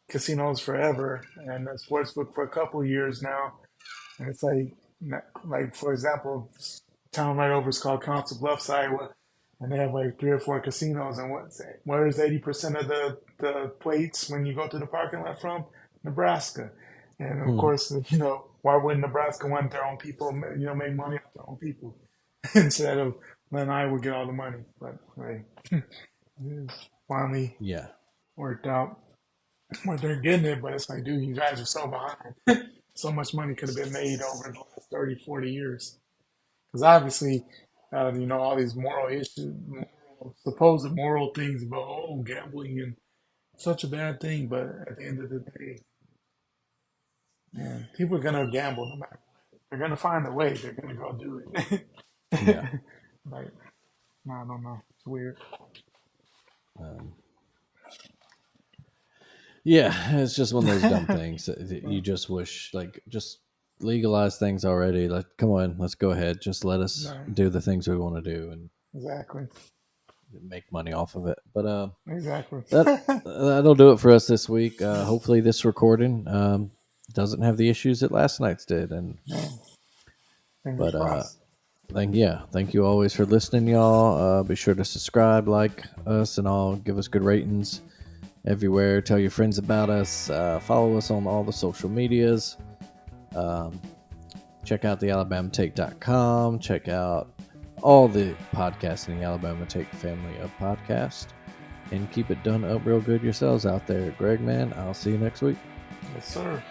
Speaker 3: casinos forever, and a sports book for a couple of years now. And it's like for example, town right over is called Council Bluffs, Iowa, and they have like 3 or 4 casinos. And where's 80% of the plates when you go to the parking lot from? Nebraska. And of
Speaker 2: Hmm.
Speaker 3: course, why wouldn't Nebraska want their own people, make money off their own people instead of letting Iowa get all the money? But like, it's finally
Speaker 2: Yeah,
Speaker 3: worked out where they're getting it. But it's like, dude, you guys are so behind. So much money could have been made over the last 30, 40 years. Because obviously, all these moral issues, supposed moral things about, gambling and such a bad thing. But at the end of the day, man, people are going to gamble no matter what. They're going to find a way. They're going to go do it.
Speaker 2: yeah.
Speaker 3: Like, I don't know. It's weird.
Speaker 2: Um, Yeah, it's just one of those dumb things that you just wish, like, just legalize things already. Like, come on, let's go ahead. Just let us
Speaker 3: No,
Speaker 2: do the things we want to do and
Speaker 3: exactly.
Speaker 2: make money off of it. But
Speaker 3: Exactly.
Speaker 2: that'll do it for us this week. Hopefully, this recording doesn't have the issues that last night's did.
Speaker 3: Man, fingers
Speaker 2: But
Speaker 3: crossed.
Speaker 2: thank you always for listening, y'all. Be sure to subscribe, like us, and all. Give us good ratings everywhere. Tell your friends about us. Follow us on all the social medias. Um, check out the AlabamaTake.com. Check out all the podcasts in the Alabama Take family of podcasts. And keep it done up real good yourselves out there. Greg, man, I'll see you next week.
Speaker 3: Yes, sir.